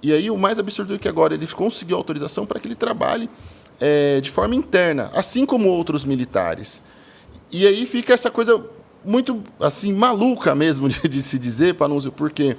E aí, o mais absurdo é que agora ele conseguiu autorização para que ele trabalhe de forma interna, assim como outros militares. E aí fica essa coisa muito assim maluca mesmo de se dizer, Panunzio, porque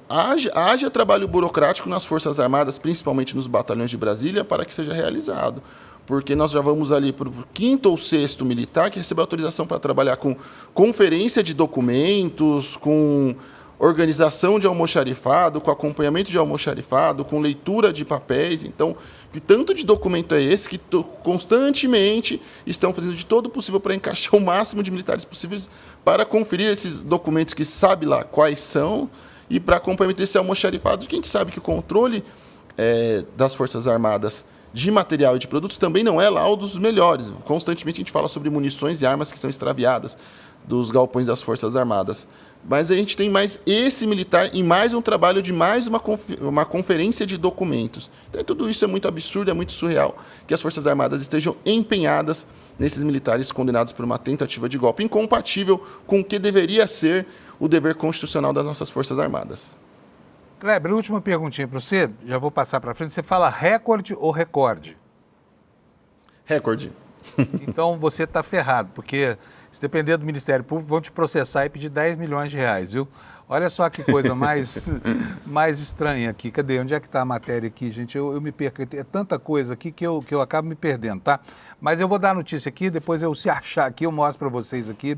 haja trabalho burocrático nas Forças Armadas, principalmente nos batalhões de Brasília, para que seja realizado. Porque nós já vamos ali para o 5º ou 6º militar que recebeu autorização para trabalhar com conferência de documentos, com organização de almoxarifado, com acompanhamento de almoxarifado, com leitura de papéis. Então, que tanto de documento é esse que constantemente estão fazendo de todo o possível para encaixar o máximo de militares possíveis para conferir esses documentos que sabe lá quais são e para comprometer esse almoxarifado, que a gente sabe que o controle das Forças Armadas de material e de produtos também não é lá o dos melhores. Constantemente a gente fala sobre munições e armas que são extraviadas dos galpões das Forças Armadas. Mas a gente tem mais esse militar e mais um trabalho de mais uma conferência de documentos. Então, tudo isso é muito absurdo, é muito surreal que as Forças Armadas estejam empenhadas nesses militares condenados por uma tentativa de golpe, incompatível com o que deveria ser o dever constitucional das nossas Forças Armadas. Kleber, última perguntinha para você, já vou passar para frente. Você fala recorde ou recorde? Recorde. Então você está ferrado, porque se depender do Ministério Público, vão te processar e pedir 10 milhões de reais, viu? Olha só que coisa mais estranha aqui. Cadê? Onde é que está a matéria aqui, gente? Eu me perco. É tanta coisa aqui que eu acabo me perdendo, tá? Mas eu vou dar a notícia aqui, depois se achar aqui, eu mostro para vocês aqui.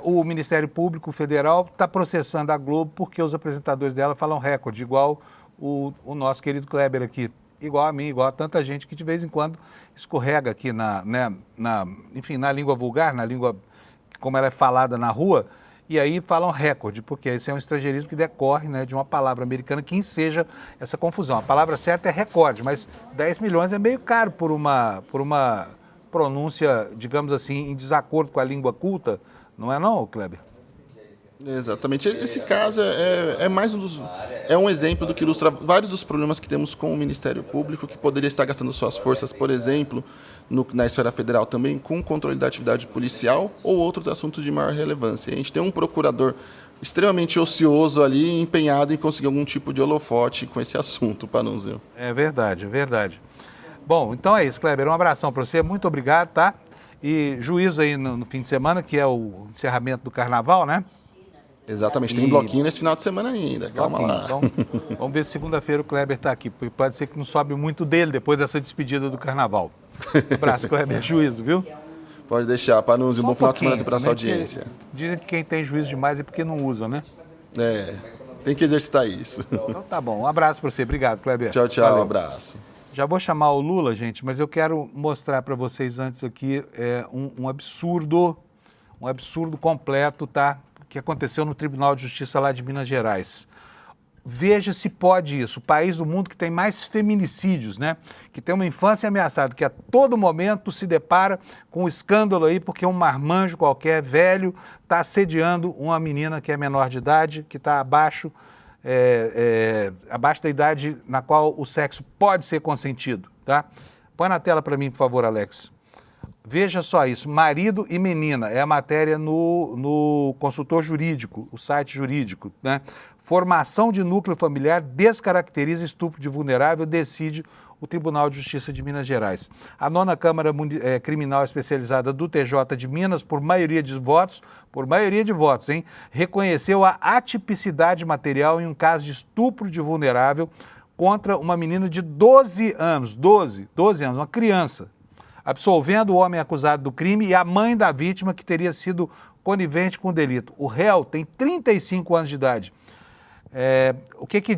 O Ministério Público Federal está processando a Globo porque os apresentadores dela falam recorde, igual o nosso querido Kleber aqui. Igual a mim, igual a tanta gente que de vez em quando escorrega aqui enfim, na língua vulgar, na língua como ela é falada na rua, e aí falam recorde, porque esse é um estrangeirismo que decorre, né, de uma palavra americana que enseja essa confusão. A palavra certa é recorde, mas 10 milhões é meio caro por uma pronúncia, digamos assim, em desacordo com a língua culta, não é não, Kleber? Exatamente. Esse caso é mais um exemplo do que ilustra vários dos problemas que temos com o Ministério Público, que poderia estar gastando suas forças, por exemplo, na esfera federal também, com controle da atividade policial ou outros assuntos de maior relevância. A gente tem um procurador extremamente ocioso ali, empenhado em conseguir algum tipo de holofote com esse assunto, Panunzio. É verdade, é verdade. Bom, então é isso, Kleber. Um abração para você, muito obrigado, tá? E juízo aí no fim de semana, que é o encerramento do Carnaval, né? Exatamente, tem bloquinho nesse final de semana ainda, calma lá. Então, vamos ver se segunda-feira o Kleber está aqui, porque pode ser que não sobe muito dele depois dessa despedida do Carnaval. Um abraço, Kleber, juízo, viu? Pode deixar, Panunzio, um bom final de semana para a né? nossa audiência. Dizem que quem tem juízo demais é porque não usa, né? Tem que exercitar isso. Então tá bom, um abraço para você, obrigado, Kleber. Tchau, tchau, Valeu. um abraço. Já vou chamar o Lula, gente, mas eu quero mostrar para vocês antes aqui um absurdo completo, tá? Que aconteceu no Tribunal de Justiça lá de Minas Gerais. Veja se pode isso. O país do mundo que tem mais feminicídios, né? Que tem uma infância ameaçada, que a todo momento se depara com um escândalo aí, porque um marmanjo qualquer, velho, está assediando uma menina que é menor de idade, que está abaixo da idade na qual o sexo pode ser consentido, tá? Põe na tela para mim, por favor, Alex. Veja só isso, marido e menina, é a matéria no Consultor Jurídico, o site jurídico, né? Formação de núcleo familiar descaracteriza estupro de vulnerável, decide o Tribunal de Justiça de Minas Gerais. A 9ª Câmara Criminal Especializada do TJ de Minas, por maioria de votos, hein, reconheceu a atipicidade material em um caso de estupro de vulnerável contra uma menina de 12 anos, uma criança, absolvendo o homem acusado do crime e a mãe da vítima que teria sido conivente com o delito. O réu tem 35 anos de idade. O que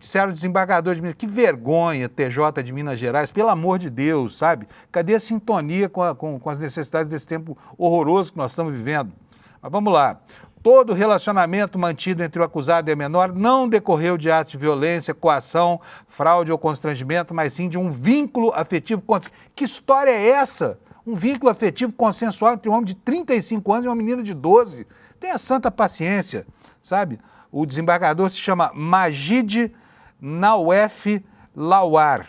disseram os desembargadores de Minas? Que vergonha, TJ de Minas Gerais, pelo amor de Deus, sabe? Cadê a sintonia com as necessidades desse tempo horroroso que nós estamos vivendo? Mas vamos lá. Todo relacionamento mantido entre o acusado e a menor não decorreu de atos de violência, coação, fraude ou constrangimento, mas sim de um vínculo afetivo. Que história é essa? Um vínculo afetivo consensual entre um homem de 35 anos e uma menina de 12. Tenha santa paciência, sabe? O desembargador se chama Majid Nawef Lawar.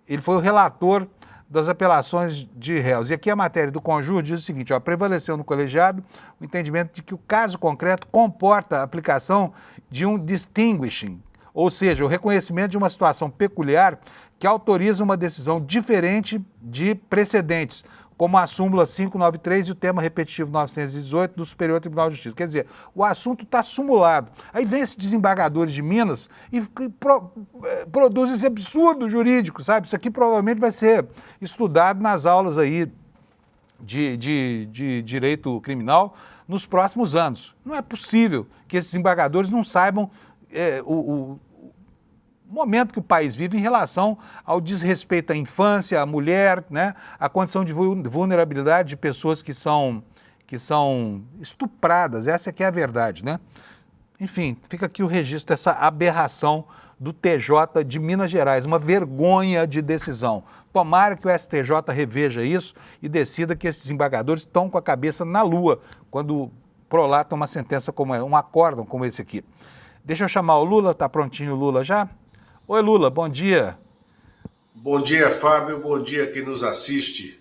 Ele foi o relator das apelações de réus. E aqui a matéria do Conjur diz o seguinte, prevaleceu no colegiado o entendimento de que o caso concreto comporta a aplicação de um distinguishing, ou seja, o reconhecimento de uma situação peculiar que autoriza uma decisão diferente de precedentes, como a súmula 593 e o tema repetitivo 918 do Superior Tribunal de Justiça. Quer dizer, o assunto está sumulado. Aí vem esses desembargadores de Minas e produz esse absurdo jurídico, sabe? Isso aqui provavelmente vai ser estudado nas aulas aí de direito criminal nos próximos anos. Não é possível que esses desembargadores não saibam o momento que o país vive em relação ao desrespeito à infância, à mulher, né, à condição de vulnerabilidade de pessoas que são estupradas. Essa que é a verdade, né? Enfim, fica aqui o registro dessa aberração do TJ de Minas Gerais, uma vergonha de decisão. Tomara que o STJ reveja isso e decida que esses desembargadores estão com a cabeça na lua quando prolatam uma sentença como um acórdão como esse aqui. Deixa eu chamar o Lula, tá prontinho o Lula já? Oi, Lula, bom dia. Bom dia, Fábio, bom dia quem nos assiste.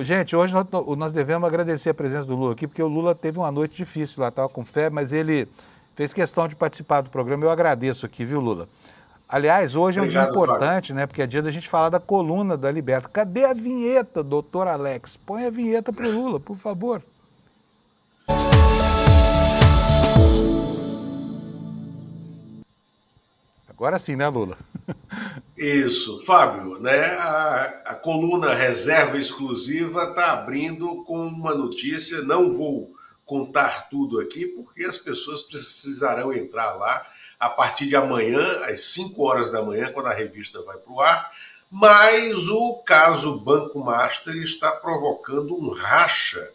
Gente, hoje nós devemos agradecer a presença do Lula aqui, porque o Lula teve uma noite difícil lá, estava com febre, mas ele fez questão de participar do programa. Eu agradeço aqui, viu, Lula? Aliás, hoje Obrigado, é um dia importante, Fábio, né? Porque é dia da gente falar da coluna da Liberta. Cadê a vinheta, doutor Alex? Põe a vinheta para o Lula, por favor. Agora sim, né, Lula? Isso, Fábio, né? A coluna Reserva Exclusiva está abrindo com uma notícia, não vou contar tudo aqui, porque as pessoas precisarão entrar lá a partir de amanhã, às 5 horas da manhã, quando a revista vai para o ar, mas o caso Banco Master está provocando um racha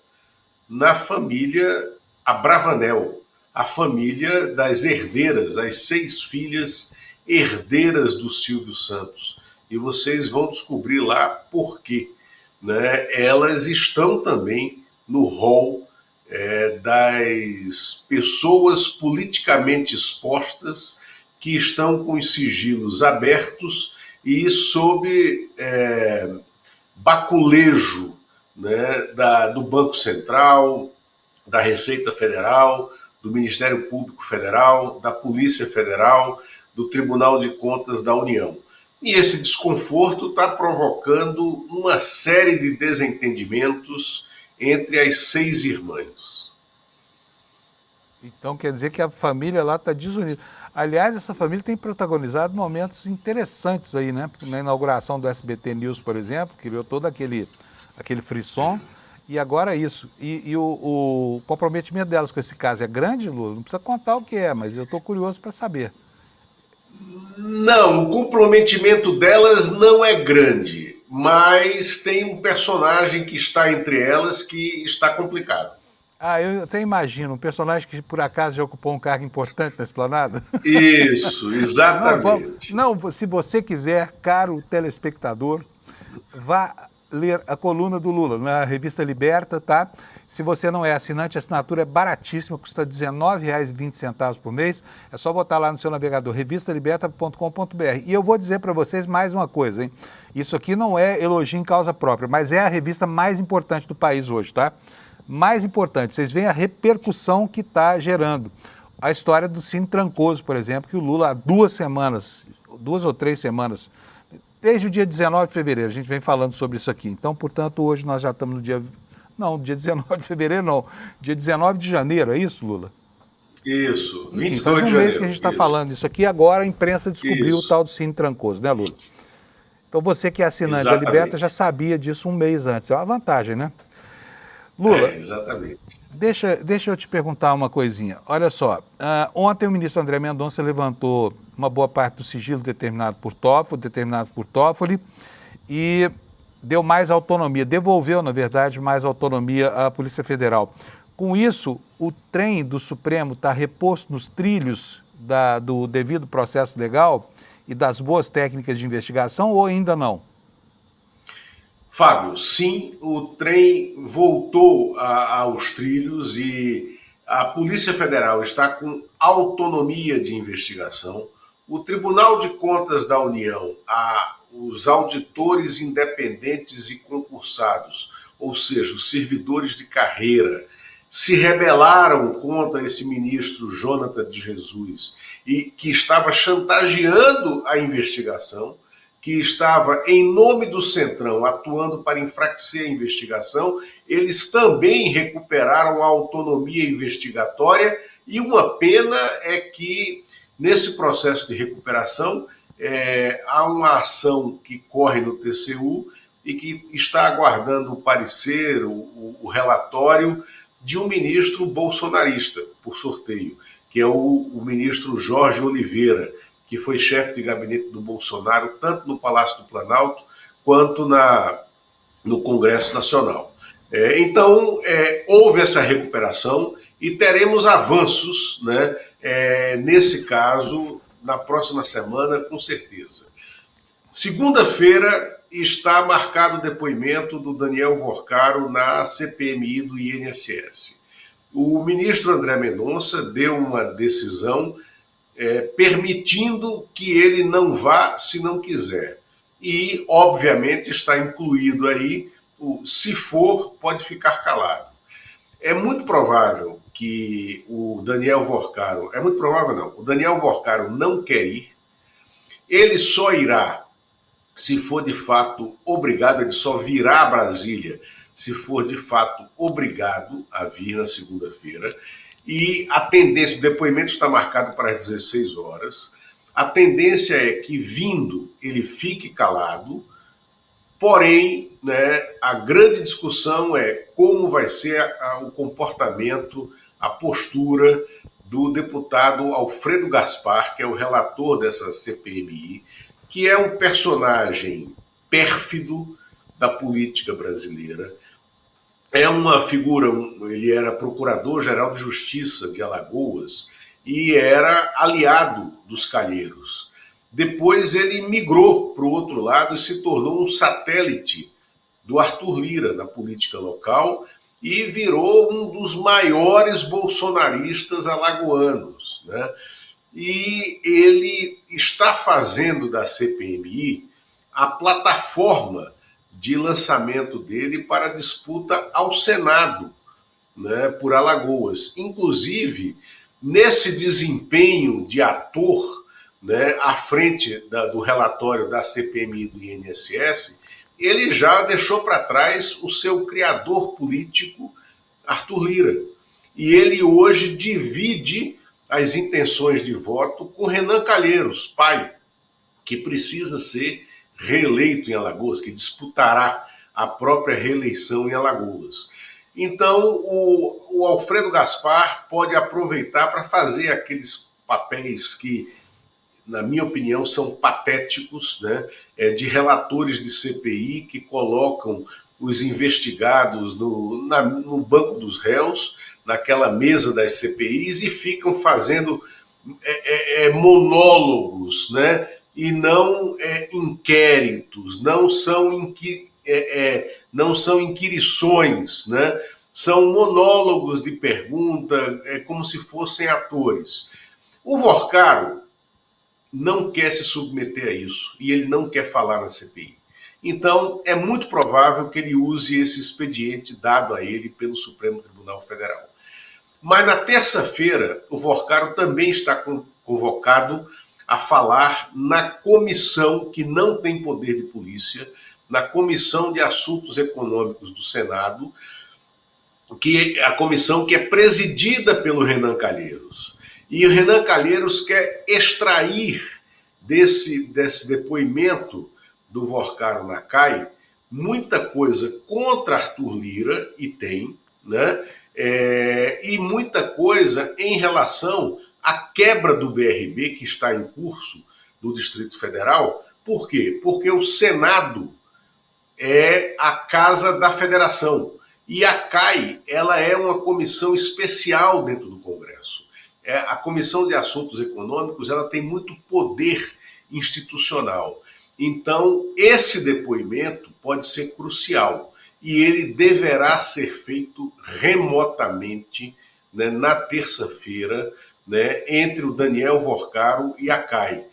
na família Abravanel, a família das herdeiras, as 6 filhas herdeiras do Silvio Santos. E vocês vão descobrir lá por quê, né? Elas estão também no rol das pessoas politicamente expostas que estão com os sigilos abertos e sob baculejo, né, do Banco Central, da Receita Federal, do Ministério Público Federal, da Polícia Federal, do Tribunal de Contas da União. E esse desconforto está provocando uma série de desentendimentos entre as 6 irmãs. Então quer dizer que a família lá está desunida. Aliás, essa família tem protagonizado momentos interessantes aí, né? Na inauguração do SBT News, por exemplo, criou todo aquele frisson. E agora isso. E o comprometimento delas com esse caso é grande, Lula? Não precisa contar o que é, mas eu estou curioso para saber. Não, o comprometimento delas não é grande, mas tem um personagem que está entre elas que está complicado. Ah, eu até imagino, um personagem que por acaso já ocupou um cargo importante na Esplanada. Isso, exatamente. Não, se você quiser, caro telespectador, vá ler a coluna do Lula na revista Liberta, tá? Se você não é assinante, a assinatura é baratíssima, custa R$ 19,20 por mês. É só botar lá no seu navegador, revistaliberta.com.br. E eu vou dizer para vocês mais uma coisa, hein? Isso aqui não é elogio em causa própria, mas é a revista mais importante do país hoje, tá? Mais importante, vocês veem a repercussão que está gerando. A história do Cine Trancoso, por exemplo, que o Lula há 2 ou 3 semanas, desde o dia 19 de fevereiro, a gente vem falando sobre isso aqui. Então, portanto, hoje nós já estamos no dia 19 de fevereiro não, dia 19 de janeiro, é isso, Lula? Isso, 22 de janeiro. Um mês que a gente está falando isso aqui, agora a imprensa descobriu o tal do Cine Trancoso, né, Lula? Então você que é assinante da Liberta já sabia disso um mês antes, é uma vantagem, né? Lula, exatamente. Deixa eu te perguntar uma coisinha. Olha só, ontem o ministro André Mendonça levantou uma boa parte do sigilo determinado por Toffoli, e deu mais autonomia, devolveu, na verdade, mais autonomia à Polícia Federal. Com isso, o trem do Supremo está reposto nos trilhos do devido processo legal e das boas técnicas de investigação ou ainda não? Fábio, sim, o trem voltou aos trilhos e a Polícia Federal está com autonomia de investigação. O Tribunal de Contas da União, os auditores independentes e concursados, ou seja, os servidores de carreira, se rebelaram contra esse ministro Jonathan de Jesus, e que estava chantageando a investigação, que estava, em nome do Centrão, atuando para enfraquecer a investigação. Eles também recuperaram a autonomia investigatória, e uma pena é que, nesse processo de recuperação, há uma ação que corre no TCU e que está aguardando o parecer, o relatório de um ministro bolsonarista, por sorteio, que é o ministro Jorge Oliveira, que foi chefe de gabinete do Bolsonaro, tanto no Palácio do Planalto quanto no Congresso Nacional. Então, houve essa recuperação e teremos avanços, né, nesse caso, na próxima semana, com certeza. Segunda-feira está marcado o depoimento do Daniel Worcaro na CPMI do INSS. O ministro André Mendonça deu uma decisão permitindo que ele não vá se não quiser. E, obviamente, está incluído aí o se for, pode ficar calado. É muito provável que o Daniel Worcaro... É muito provável, não. O Daniel Worcaro não quer ir. Ele só irá se for de fato obrigado, ele só virá a Brasília se for de fato obrigado a vir na segunda-feira. E a tendência, o depoimento está marcado para as 16 horas. A tendência é que, vindo, ele fique calado, porém, né, a grande discussão é como vai ser o comportamento, a postura do deputado Alfredo Gaspar, que é o relator dessa CPMI, que é um personagem pérfido da política brasileira. É uma figura, ele era procurador-geral de Justiça de Alagoas e era aliado dos Calheiros. Depois ele migrou para o outro lado e se tornou um satélite do Arthur Lira na política local e virou um dos maiores bolsonaristas alagoanos, né? E ele está fazendo da CPMI a plataforma de lançamento dele para a disputa ao Senado, né, por Alagoas. Inclusive, nesse desempenho de ator, né, à frente do relatório da CPMI do INSS, ele já deixou para trás o seu criador político, Arthur Lira. E ele hoje divide as intenções de voto com Renan Calheiros, pai, que precisa ser reeleito em Alagoas, que disputará a própria reeleição em Alagoas. Então, o Alfredo Gaspar pode aproveitar para fazer aqueles papéis que, na minha opinião, são patéticos, né, de relatores de CPI que colocam os investigados no banco dos réus, naquela mesa das CPIs, e ficam fazendo monólogos, né, e não inquéritos, não são inquirições, né? São monólogos de pergunta, como se fossem atores. O Worcaro não quer se submeter a isso, e ele não quer falar na CPI. Então, é muito provável que ele use esse expediente dado a ele pelo Supremo Tribunal Federal. Mas na terça-feira, o Worcaro também está convocado a falar na comissão que não tem poder de polícia, na Comissão de Assuntos Econômicos do Senado, que é a comissão que é presidida pelo Renan Calheiros. E o Renan Calheiros quer extrair desse depoimento do Worcaro na CAI muita coisa contra Arthur Lira, e tem, né? E muita coisa em relação à quebra do BRB que está em curso no Distrito Federal. Por quê? Porque o Senado é a casa da federação e a CAI, ela é uma comissão especial dentro do Congresso. A Comissão de Assuntos Econômicos, ela tem muito poder institucional. Então, esse depoimento pode ser crucial e ele deverá ser feito remotamente, né, na terça-feira, né, entre o Daniel Worcaro e a CAI.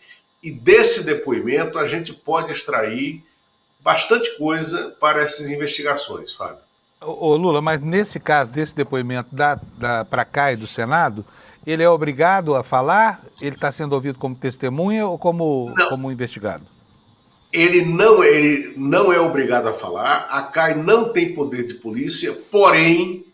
E desse depoimento a gente pode extrair bastante coisa para essas investigações, Fábio. Ô Lula, mas nesse caso, desse depoimento para a CAI do Senado, ele é obrigado a falar? Ele está sendo ouvido como testemunha ou como investigado? Ele não é obrigado a falar, a CAI não tem poder de polícia, porém,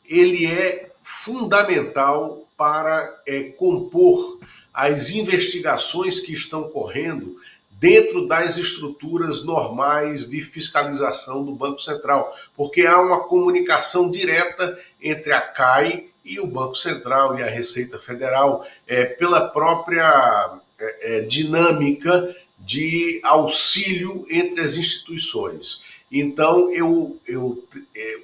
ele é fundamental para compor as investigações que estão correndo dentro das estruturas normais de fiscalização do Banco Central, porque há uma comunicação direta entre a CAI e o Banco Central e a Receita Federal, pela própria dinâmica de auxílio entre as instituições. Então,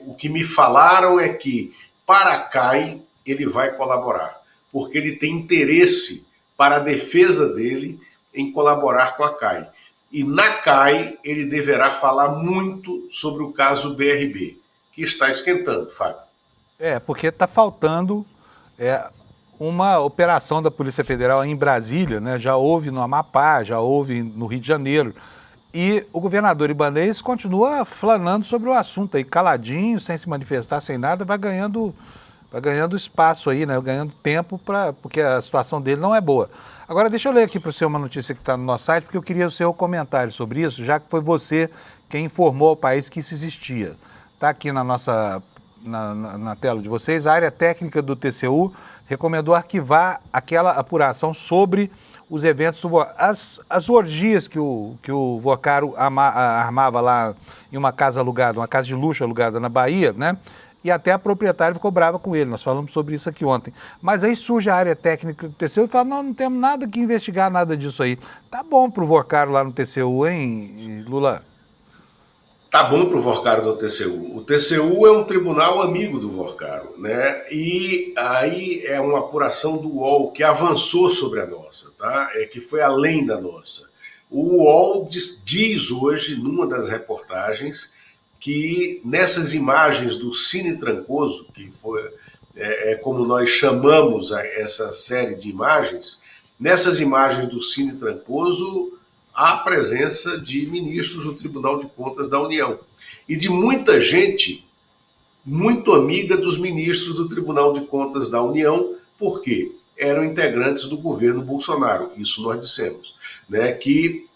o que me falaram é que, para a CAI, ele vai colaborar. porque ele tem interesse para a defesa dele em colaborar com a CAI. E na CAI ele deverá falar muito sobre o caso BRB, que está esquentando, Fábio. Porque está faltando uma operação da Polícia Federal em Brasília, né? Já houve no Amapá, já houve no Rio de Janeiro. E o governador ibanês continua flanando sobre o assunto aí, caladinho, sem se manifestar, sem nada, vai ganhando espaço aí, né? Ganhando tempo, porque a situação dele não é boa. Agora, deixa eu ler aqui para o senhor uma notícia que está no nosso site, porque eu queria o seu comentário sobre isso, já que foi você quem informou ao país que isso existia. Está aqui na tela de vocês, a área técnica do TCU recomendou arquivar aquela apuração sobre os eventos, as orgias que o Vocaro armava lá em uma casa alugada, uma casa de luxo alugada na Bahia, né? E até a proprietária ficou brava com ele, nós falamos sobre isso aqui ontem. Mas aí surge a área técnica do TCU e fala, não temos nada que investigar, nada disso aí. Tá bom pro Vocaro lá no TCU, hein, Lula? Tá bom para o Vocaro do TCU. O TCU é um tribunal amigo do Vocaro, né? E aí é uma apuração do UOL que avançou sobre a nossa, tá? Que foi além da nossa. O UOL diz hoje, numa das reportagens, que nessas imagens do Cine Trancoso, que foi como nós chamamos essa série de imagens, nessas imagens do Cine Trancoso há a presença de ministros do Tribunal de Contas da União e de muita gente muito amiga dos ministros do Tribunal de Contas da União, porque eram integrantes do governo Bolsonaro, isso nós dissemos, né, que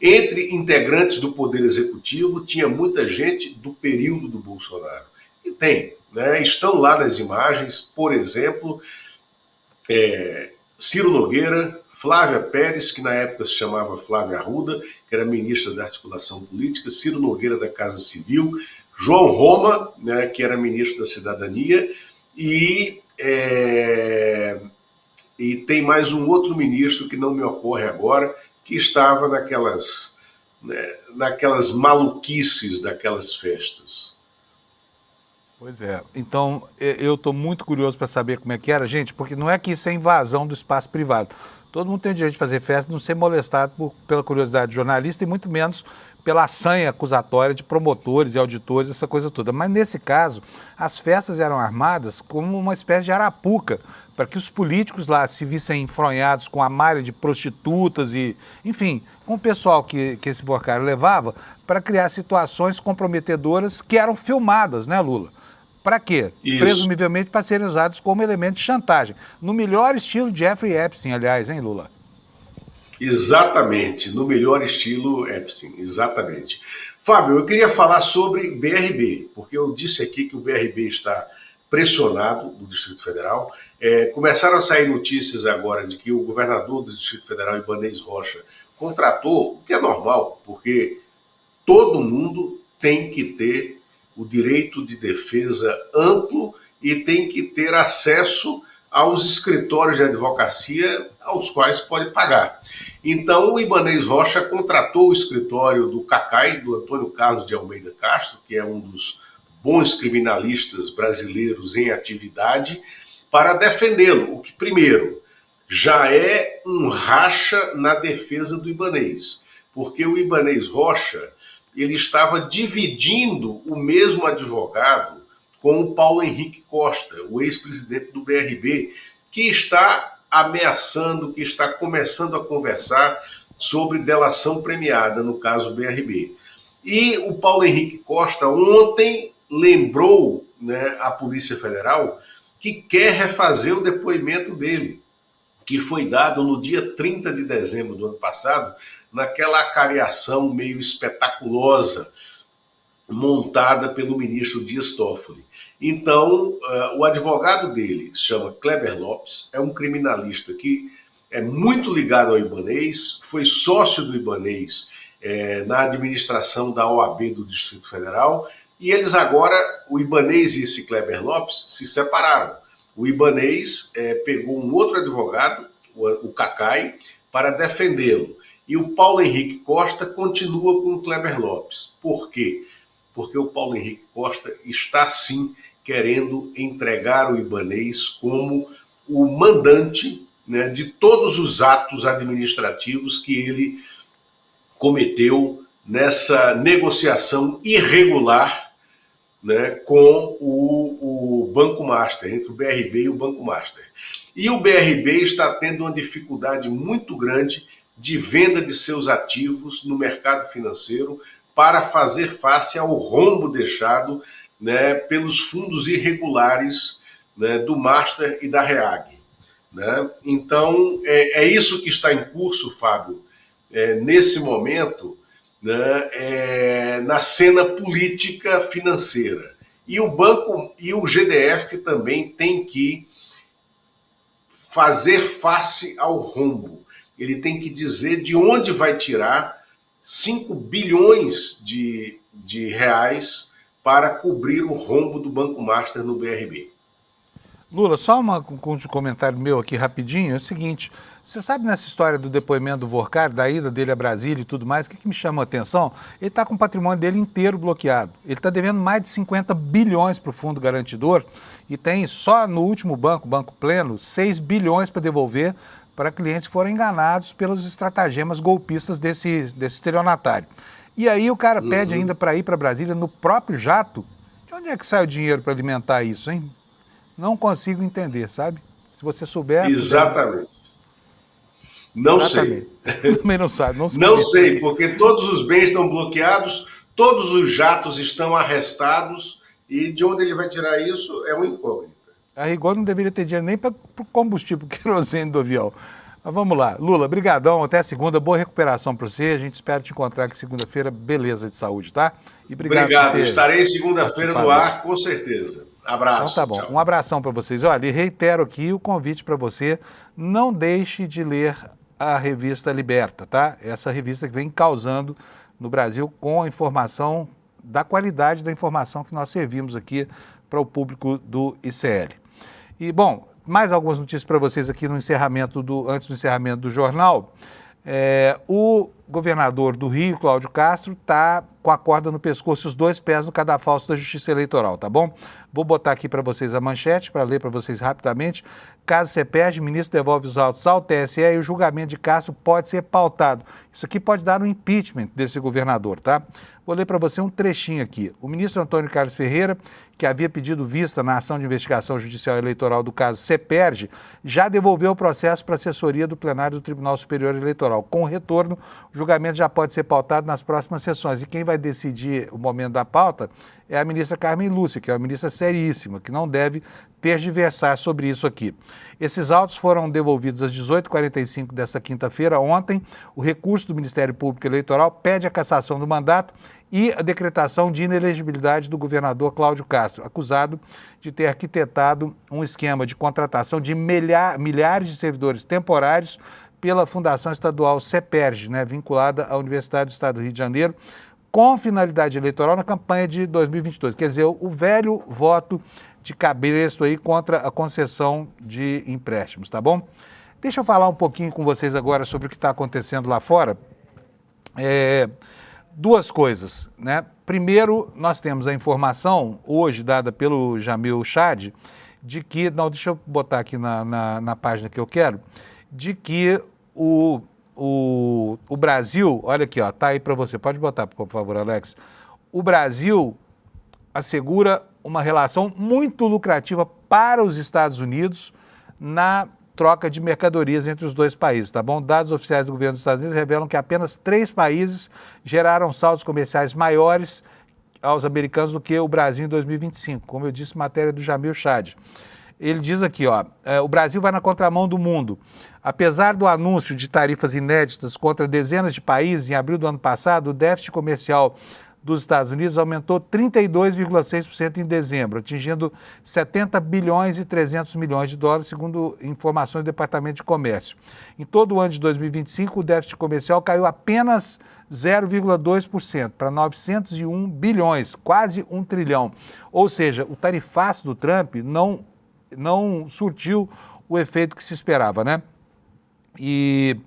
entre integrantes do Poder Executivo tinha muita gente do período do Bolsonaro. E tem, né, estão lá nas imagens, por exemplo, Ciro Nogueira, Flávia Pérez, que na época se chamava Flávia Arruda, que era ministra da Articulação Política, Ciro Nogueira da Casa Civil, João Roma, né, que era ministro da Cidadania, e tem mais um outro ministro que não me ocorre agora, que estava naquelas maluquices daquelas festas. Pois é. Então, eu estou muito curioso para saber como é que era, gente, porque não é que isso é invasão do espaço privado. Todo mundo tem o direito de fazer festa, não ser molestado pela curiosidade de jornalista e muito menos pela sanha acusatória de promotores e auditores, essa coisa toda. Mas nesse caso, as festas eram armadas como uma espécie de arapuca, para que os políticos lá se vissem enfronhados com a malha de prostitutas e, enfim, com o pessoal que esse Vocaro levava, para criar situações comprometedoras que eram filmadas, né, Lula? Para quê? Isso. Presumivelmente para serem usados como elemento de chantagem. No melhor estilo Jeffrey Epstein, aliás, hein, Lula? Exatamente, no melhor estilo Epstein, exatamente. Fábio, eu queria falar sobre BRB, porque eu disse aqui que o BRB está pressionado do Distrito Federal. Começaram a sair notícias agora de que o governador do Distrito Federal, Ibanez Rocha, contratou, o que é normal, porque todo mundo tem que ter o direito de defesa amplo e tem que ter acesso aos escritórios de advocacia aos quais pode pagar. Então, o Ibanez Rocha contratou o escritório do CACAI, do Antônio Carlos de Almeida Castro, que é um dos bons criminalistas brasileiros em atividade, para defendê-lo, o que, primeiro, já é um racha na defesa do Ibanez, porque o Ibanez Rocha ele estava dividindo o mesmo advogado com o Paulo Henrique Costa, o ex-presidente do BRB, que está ameaçando, que está começando a conversar sobre delação premiada, no caso BRB. E o Paulo Henrique Costa ontem lembrou, né, a Polícia Federal que quer refazer o depoimento dele, que foi dado no dia 30 de dezembro do ano passado, naquela acariação meio espetaculosa montada pelo ministro Dias Toffoli. Então, o advogado dele se chama Kleber Lopes, é um criminalista que é muito ligado ao Ibanez, foi sócio do Ibanez na administração da OAB do Distrito Federal, e eles agora, o Ibanez e esse Kleber Lopes, se separaram. O Ibanez pegou um outro advogado, o CACAI, para defendê-lo. E o Paulo Henrique Costa continua com o Kleber Lopes. Por quê? Porque o Paulo Henrique Costa está, sim, querendo entregar o Ibanez como o mandante, né, de todos os atos administrativos que ele cometeu nessa negociação irregular, né, com o Banco Master, entre o BRB e o Banco Master. E o BRB está tendo uma dificuldade muito grande de venda de seus ativos no mercado financeiro para fazer face ao rombo deixado, né, pelos fundos irregulares, né, do Master e da Reag. Né? Então, é isso que está em curso, Fábio, nesse momento, né, na cena política financeira. E o banco e o GDF também tem que fazer face ao rombo. Ele tem que dizer de onde vai tirar 5 bilhões de reais para cobrir o rombo do Banco Master no BRB. Lula, só um comentário meu aqui rapidinho, é o seguinte, você sabe nessa história do depoimento do Vorkari, da ida dele a Brasília e tudo mais, o que me chama a atenção? Ele está com o patrimônio dele inteiro bloqueado. Ele está devendo mais de 50 bilhões para o Fundo Garantidor e tem só no último banco, Banco Pleno, 6 bilhões para devolver para clientes que foram enganados pelos estratagemas golpistas desse estelionatário. E aí o cara pede ainda para ir para Brasília no próprio jato. De onde é que sai o dinheiro para alimentar isso, hein? Não consigo entender, sabe? Se você souber... Exatamente. Não Exatamente. sei. Também não sabe. Não sei, porque todos os bens estão bloqueados, todos os jatos estão arrestados, e de onde ele vai tirar isso é uma incógnita. A rigor não deveria ter dinheiro nem para o combustível, querosene do avião. Mas vamos lá. Lula, brigadão, até segunda, boa recuperação para você. A gente espera te encontrar aqui segunda-feira, beleza de saúde, tá? E obrigado, estarei segunda-feira no ar, com certeza. Abraço. Então tá bom, tchau. Um abração para vocês. Olha, e reitero aqui o convite para você, não deixe de ler a revista Liberta, tá? Essa revista que vem causando no Brasil com a informação, da qualidade da informação que nós servimos aqui para o público do ICL. E, bom, mais algumas notícias para vocês aqui no encerramento antes do encerramento do jornal. O governador do Rio, Cláudio Castro, está com a corda no pescoço e os 2 pés no cadafalso da Justiça Eleitoral, tá bom? Vou botar aqui para vocês a manchete, para ler para vocês rapidamente. Caso CEPERJ, o ministro devolve os autos ao TSE e o julgamento de Castro pode ser pautado. Isso aqui pode dar um impeachment desse governador, tá? Vou ler para você um trechinho aqui. O ministro Antônio Carlos Ferreira, que havia pedido vista na ação de investigação judicial eleitoral do caso CEPERJ, já devolveu o processo para a assessoria do plenário do Tribunal Superior Eleitoral. Com o retorno, o julgamento já pode ser pautado nas próximas sessões. E quem vai decidir o momento da pauta é a ministra Carmen Lúcia, que é uma ministra seríssima, que não deve tergiversar sobre isso aqui. Esses autos foram devolvidos às 18h45 desta quinta-feira. Ontem, o recurso do Ministério Público Eleitoral pede a cassação do mandato e a decretação de inelegibilidade do governador Cláudio Castro, acusado de ter arquitetado um esquema de contratação de milhares de servidores temporários pela Fundação Estadual CEPERJ, né, vinculada à Universidade do Estado do Rio de Janeiro, com finalidade eleitoral na campanha de 2022. Quer dizer, o velho voto de cabresto aí contra a concessão de empréstimos, tá bom? Deixa eu falar um pouquinho com vocês agora sobre o que está acontecendo lá fora. Duas coisas, né? Primeiro, nós temos a informação, hoje dada pelo Jamil Chad, de que, não, deixa eu botar aqui na página que eu quero, de que o Brasil, olha aqui, ó, tá aí para você, pode botar, por favor, Alex. O Brasil assegura uma relação muito lucrativa para os Estados Unidos na troca de mercadorias entre os 2 países, tá bom? Dados oficiais do governo dos Estados Unidos revelam que apenas 3 países geraram saldos comerciais maiores aos americanos do que o Brasil em 2025, como eu disse, matéria do Jamil Chad. Ele diz aqui, ó, o Brasil vai na contramão do mundo. Apesar do anúncio de tarifas inéditas contra dezenas de países em abril do ano passado, o déficit comercial dos Estados Unidos aumentou 32,6% em dezembro, atingindo 70 bilhões e 300 milhões de dólares, segundo informações do Departamento de Comércio. Em todo o ano de 2025, o déficit comercial caiu apenas 0,2% para 901 bilhões, quase 1 trilhão. Ou seja, o tarifaço do Trump não surtiu o efeito que se esperava, né? E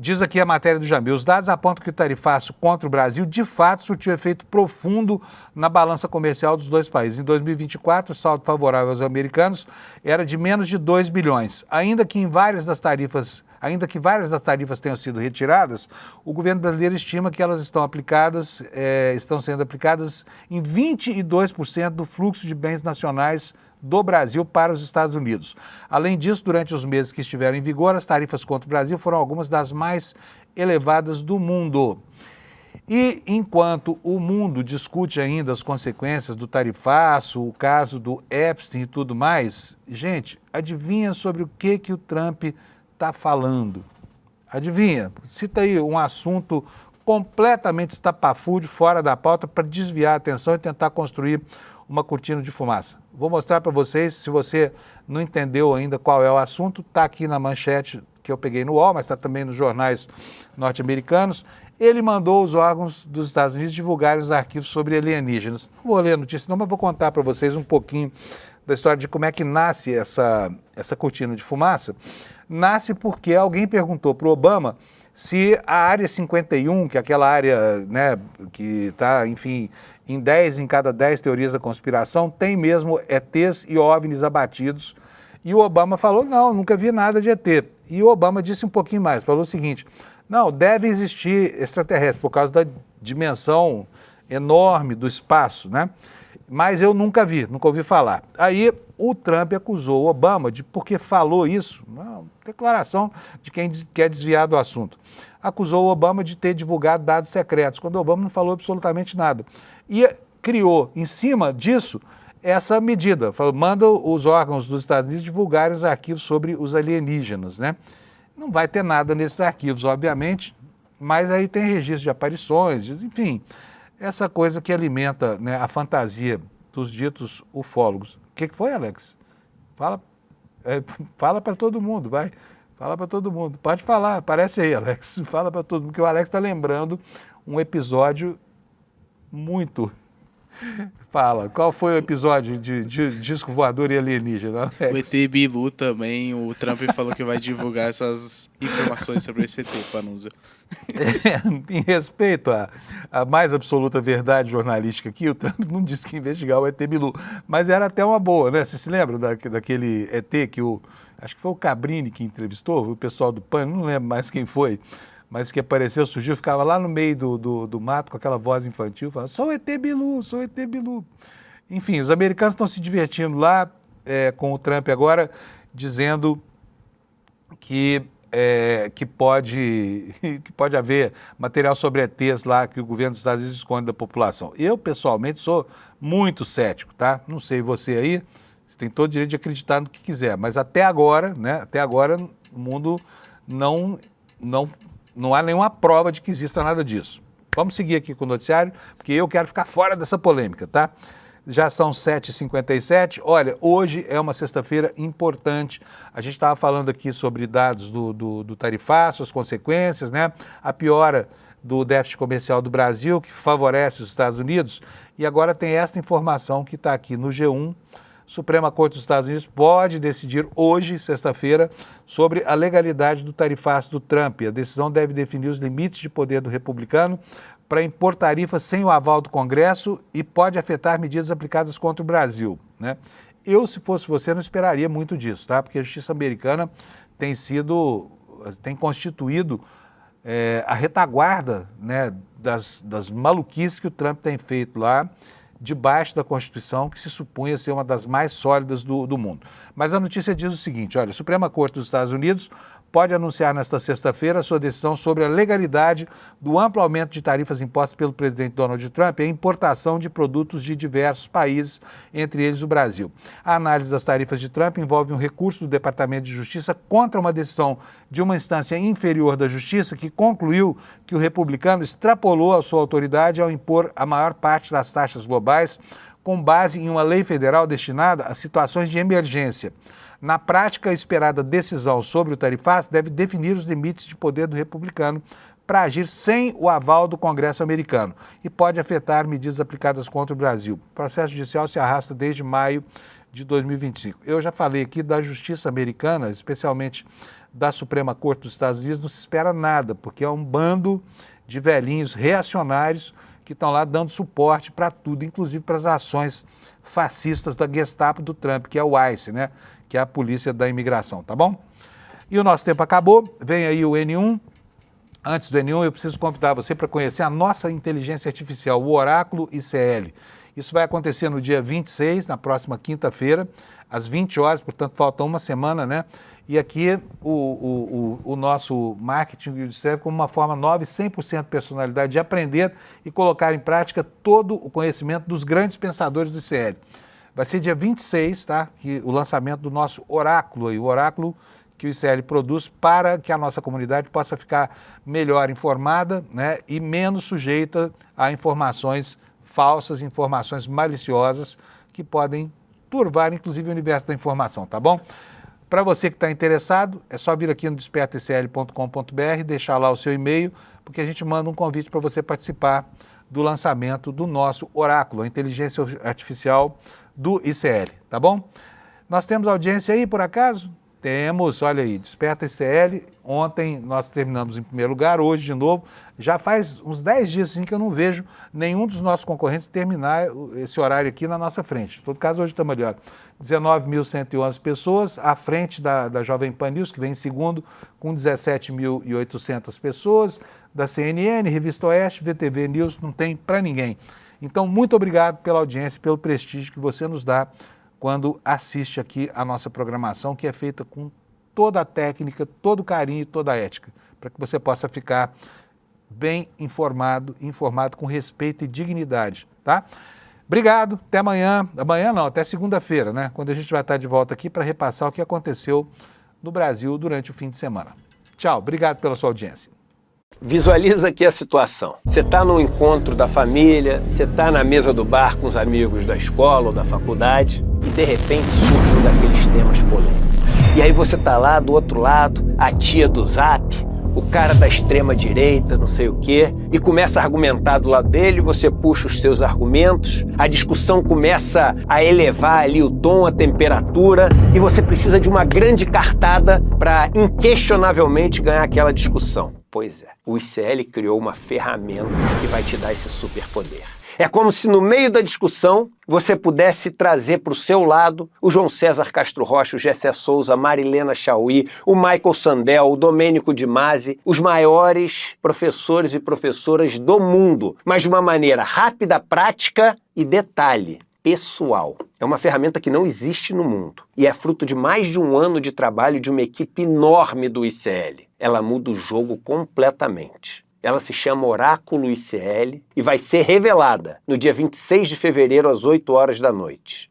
Diz aqui a matéria do Jamil, os dados apontam que o tarifaço contra o Brasil, de fato, surtiu efeito profundo na balança comercial dos dois países. Em 2024, o saldo favorável aos americanos era de menos de 2 bilhões. Ainda que várias das tarifas tenham sido retiradas, o governo brasileiro estima que elas estão sendo aplicadas em 22% do fluxo de bens nacionais do Brasil para os Estados Unidos. Além disso, durante os meses que estiveram em vigor, as tarifas contra o Brasil foram algumas das mais elevadas do mundo. E enquanto o mundo discute ainda as consequências do tarifaço, o caso do Epstein e tudo mais, gente, adivinha sobre o que o Trump está falando? Adivinha? Cita aí um assunto completamente estapafúrdio, fora da pauta, para desviar a atenção e tentar construir uma cortina de fumaça. Vou mostrar para vocês, se você não entendeu ainda qual é o assunto, está aqui na manchete que eu peguei no UOL, mas está também nos jornais norte-americanos. Ele mandou os órgãos dos Estados Unidos divulgarem os arquivos sobre alienígenas. Não vou ler a notícia não, mas vou contar para vocês um pouquinho da história de como é que nasce essa cortina de fumaça. Nasce porque alguém perguntou para o Obama se a Área 51, que é aquela área, né, que está, enfim, em 10 em cada 10 teorias da conspiração, tem mesmo ETs e OVNIs abatidos. E o Obama falou, não, nunca vi nada de ET. E o Obama disse um pouquinho mais, falou o seguinte, não, deve existir extraterrestre por causa da dimensão enorme do espaço, né? Mas eu nunca ouvi falar. Aí o Trump acusou o Obama de, porque falou isso, uma declaração de quem quer desviar do assunto, acusou o Obama de ter divulgado dados secretos, quando o Obama não falou absolutamente nada. E criou, em cima disso, essa medida, falou, manda os órgãos dos Estados Unidos divulgarem os arquivos sobre os alienígenas, né? Não vai ter nada nesses arquivos, obviamente, mas aí tem registro de aparições, enfim, essa coisa que alimenta, né, a fantasia dos ditos ufólogos. O que foi, Alex? Fala para todo mundo, vai. Fala para todo mundo. Pode falar, aparece aí, Alex. Fala para todo mundo, porque o Alex está lembrando um episódio muito... Fala, qual foi o episódio de disco voador e alienígena, Alex? O ET Bilu também, o Trump falou que vai divulgar essas informações sobre esse ET, Panusa. Em respeito à mais absoluta verdade jornalística aqui, o Trump não disse que ia investigar o ET Bilu, mas era até uma boa, né? Você se lembra daquele ET que acho que foi o Cabrini que entrevistou, o pessoal do PAN, não lembro mais quem foi, mas que apareceu, surgiu, ficava lá no meio do mato com aquela voz infantil, falando, sou o ET Bilu, sou o ET Bilu. Enfim, os americanos estão se divertindo lá com o Trump agora, dizendo que pode haver material sobre ETs lá que o governo dos Estados Unidos esconde da população. Eu, pessoalmente, sou muito cético, tá? Não sei você aí, você tem todo o direito de acreditar no que quiser, mas até agora, né? Até agora, o mundo não há nenhuma prova de que exista nada disso. Vamos seguir aqui com o noticiário, porque eu quero ficar fora dessa polêmica, tá? Já são 7h57. Olha, hoje é uma sexta-feira importante. A gente estava falando aqui sobre dados do tarifaço, as consequências, né? A piora do déficit comercial do Brasil, que favorece os Estados Unidos. E agora tem essa informação que está aqui no G1. Suprema Corte dos Estados Unidos pode decidir hoje, sexta-feira, sobre a legalidade do tarifaço do Trump. A decisão deve definir os limites de poder do republicano para impor tarifas sem o aval do Congresso e pode afetar medidas aplicadas contra o Brasil, né? Eu, se fosse você, não esperaria muito disso, tá? Porque a justiça americana tem constituído a retaguarda, né, das maluquices que o Trump tem feito lá, debaixo da Constituição, que se supunha ser uma das mais sólidas do mundo. Mas a notícia diz o seguinte, olha, a Suprema Corte dos Estados Unidos pode anunciar nesta sexta-feira a sua decisão sobre a legalidade do amplo aumento de tarifas impostas pelo presidente Donald Trump e a importação de produtos de diversos países, entre eles o Brasil. A análise das tarifas de Trump envolve um recurso do Departamento de Justiça contra uma decisão de uma instância inferior da Justiça que concluiu que o republicano extrapolou a sua autoridade ao impor a maior parte das taxas globais com base em uma lei federal destinada a situações de emergência. Na prática, a esperada decisão sobre o tarifaço deve definir os limites de poder do republicano para agir sem o aval do Congresso americano e pode afetar medidas aplicadas contra o Brasil. O processo judicial se arrasta desde maio de 2025. Eu já falei aqui da justiça americana, especialmente da Suprema Corte dos Estados Unidos, não se espera nada, porque é um bando de velhinhos reacionários que estão lá dando suporte para tudo, inclusive para as ações fascistas da Gestapo do Trump, que é o ICE, né? Que é a polícia da imigração, tá bom? E o nosso tempo acabou, vem aí o N1. Antes do N1, eu preciso convidar você para conhecer a nossa inteligência artificial, o Oráculo ICL. Isso vai acontecer no dia 26, na próxima quinta-feira, às 20 horas, portanto falta uma semana, né? E aqui o nosso marketing o descreve como uma forma nova e 100% personalidade de aprender e colocar em prática todo o conhecimento dos grandes pensadores do ICL. Vai ser dia 26, tá? O lançamento do nosso oráculo aí, o oráculo que o ICL produz para que a nossa comunidade possa ficar melhor informada, né? E menos sujeita a informações falsas, informações maliciosas que podem turvar, inclusive, o universo da informação, tá bom? Para você que está interessado, é só vir aqui no despertaicl.com.br, deixar lá o seu e-mail, porque a gente manda um convite para você participar do lançamento do nosso oráculo, a inteligência artificial do ICL, tá bom? Nós temos audiência aí, por acaso? Temos, olha aí, Desperta ICL. Ontem nós terminamos em primeiro lugar, hoje de novo. Já faz uns 10 dias assim, que eu não vejo nenhum dos nossos concorrentes terminar esse horário aqui na nossa frente. Em todo caso, hoje estamos ali, ó, 19.111 pessoas, à frente da Jovem Pan News, que vem em segundo, com 17.800 pessoas, da CNN, Revista Oeste, VTV News, não tem para ninguém. Então, muito obrigado pela audiência, pelo prestígio que você nos dá quando assiste aqui a nossa programação, que é feita com toda a técnica, todo o carinho e toda a ética, para que você possa ficar bem informado com respeito e dignidade, tá? Obrigado, até amanhã. Amanhã não, até segunda-feira, né? Quando a gente vai estar de volta aqui para repassar o que aconteceu no Brasil durante o fim de semana. Tchau, obrigado pela sua audiência. Visualiza aqui a situação. Você está no encontro da família, você está na mesa do bar com os amigos da escola ou da faculdade e de repente surge um daqueles temas polêmicos. E aí você está lá do outro lado, a tia do Zap, o cara da extrema direita, não sei o quê, e começa a argumentar do lado dele, você puxa os seus argumentos, a discussão começa a elevar ali o tom, a temperatura, e você precisa de uma grande cartada para inquestionavelmente ganhar aquela discussão. Pois é, o ICL criou uma ferramenta que vai te dar esse superpoder. É como se no meio da discussão você pudesse trazer para o seu lado o João César Castro Rocha, o Gessé Souza, a Marilena Chauí, o Michael Sandel, o Domênico de Masi, os maiores professores e professoras do mundo, mas de uma maneira rápida, prática e detalhe, pessoal. É uma ferramenta que não existe no mundo e é fruto de mais de um ano de trabalho de uma equipe enorme do ICL. Ela muda o jogo completamente. Ela se chama Oráculo ICL e vai ser revelada no dia 26 de fevereiro às 8 horas da noite.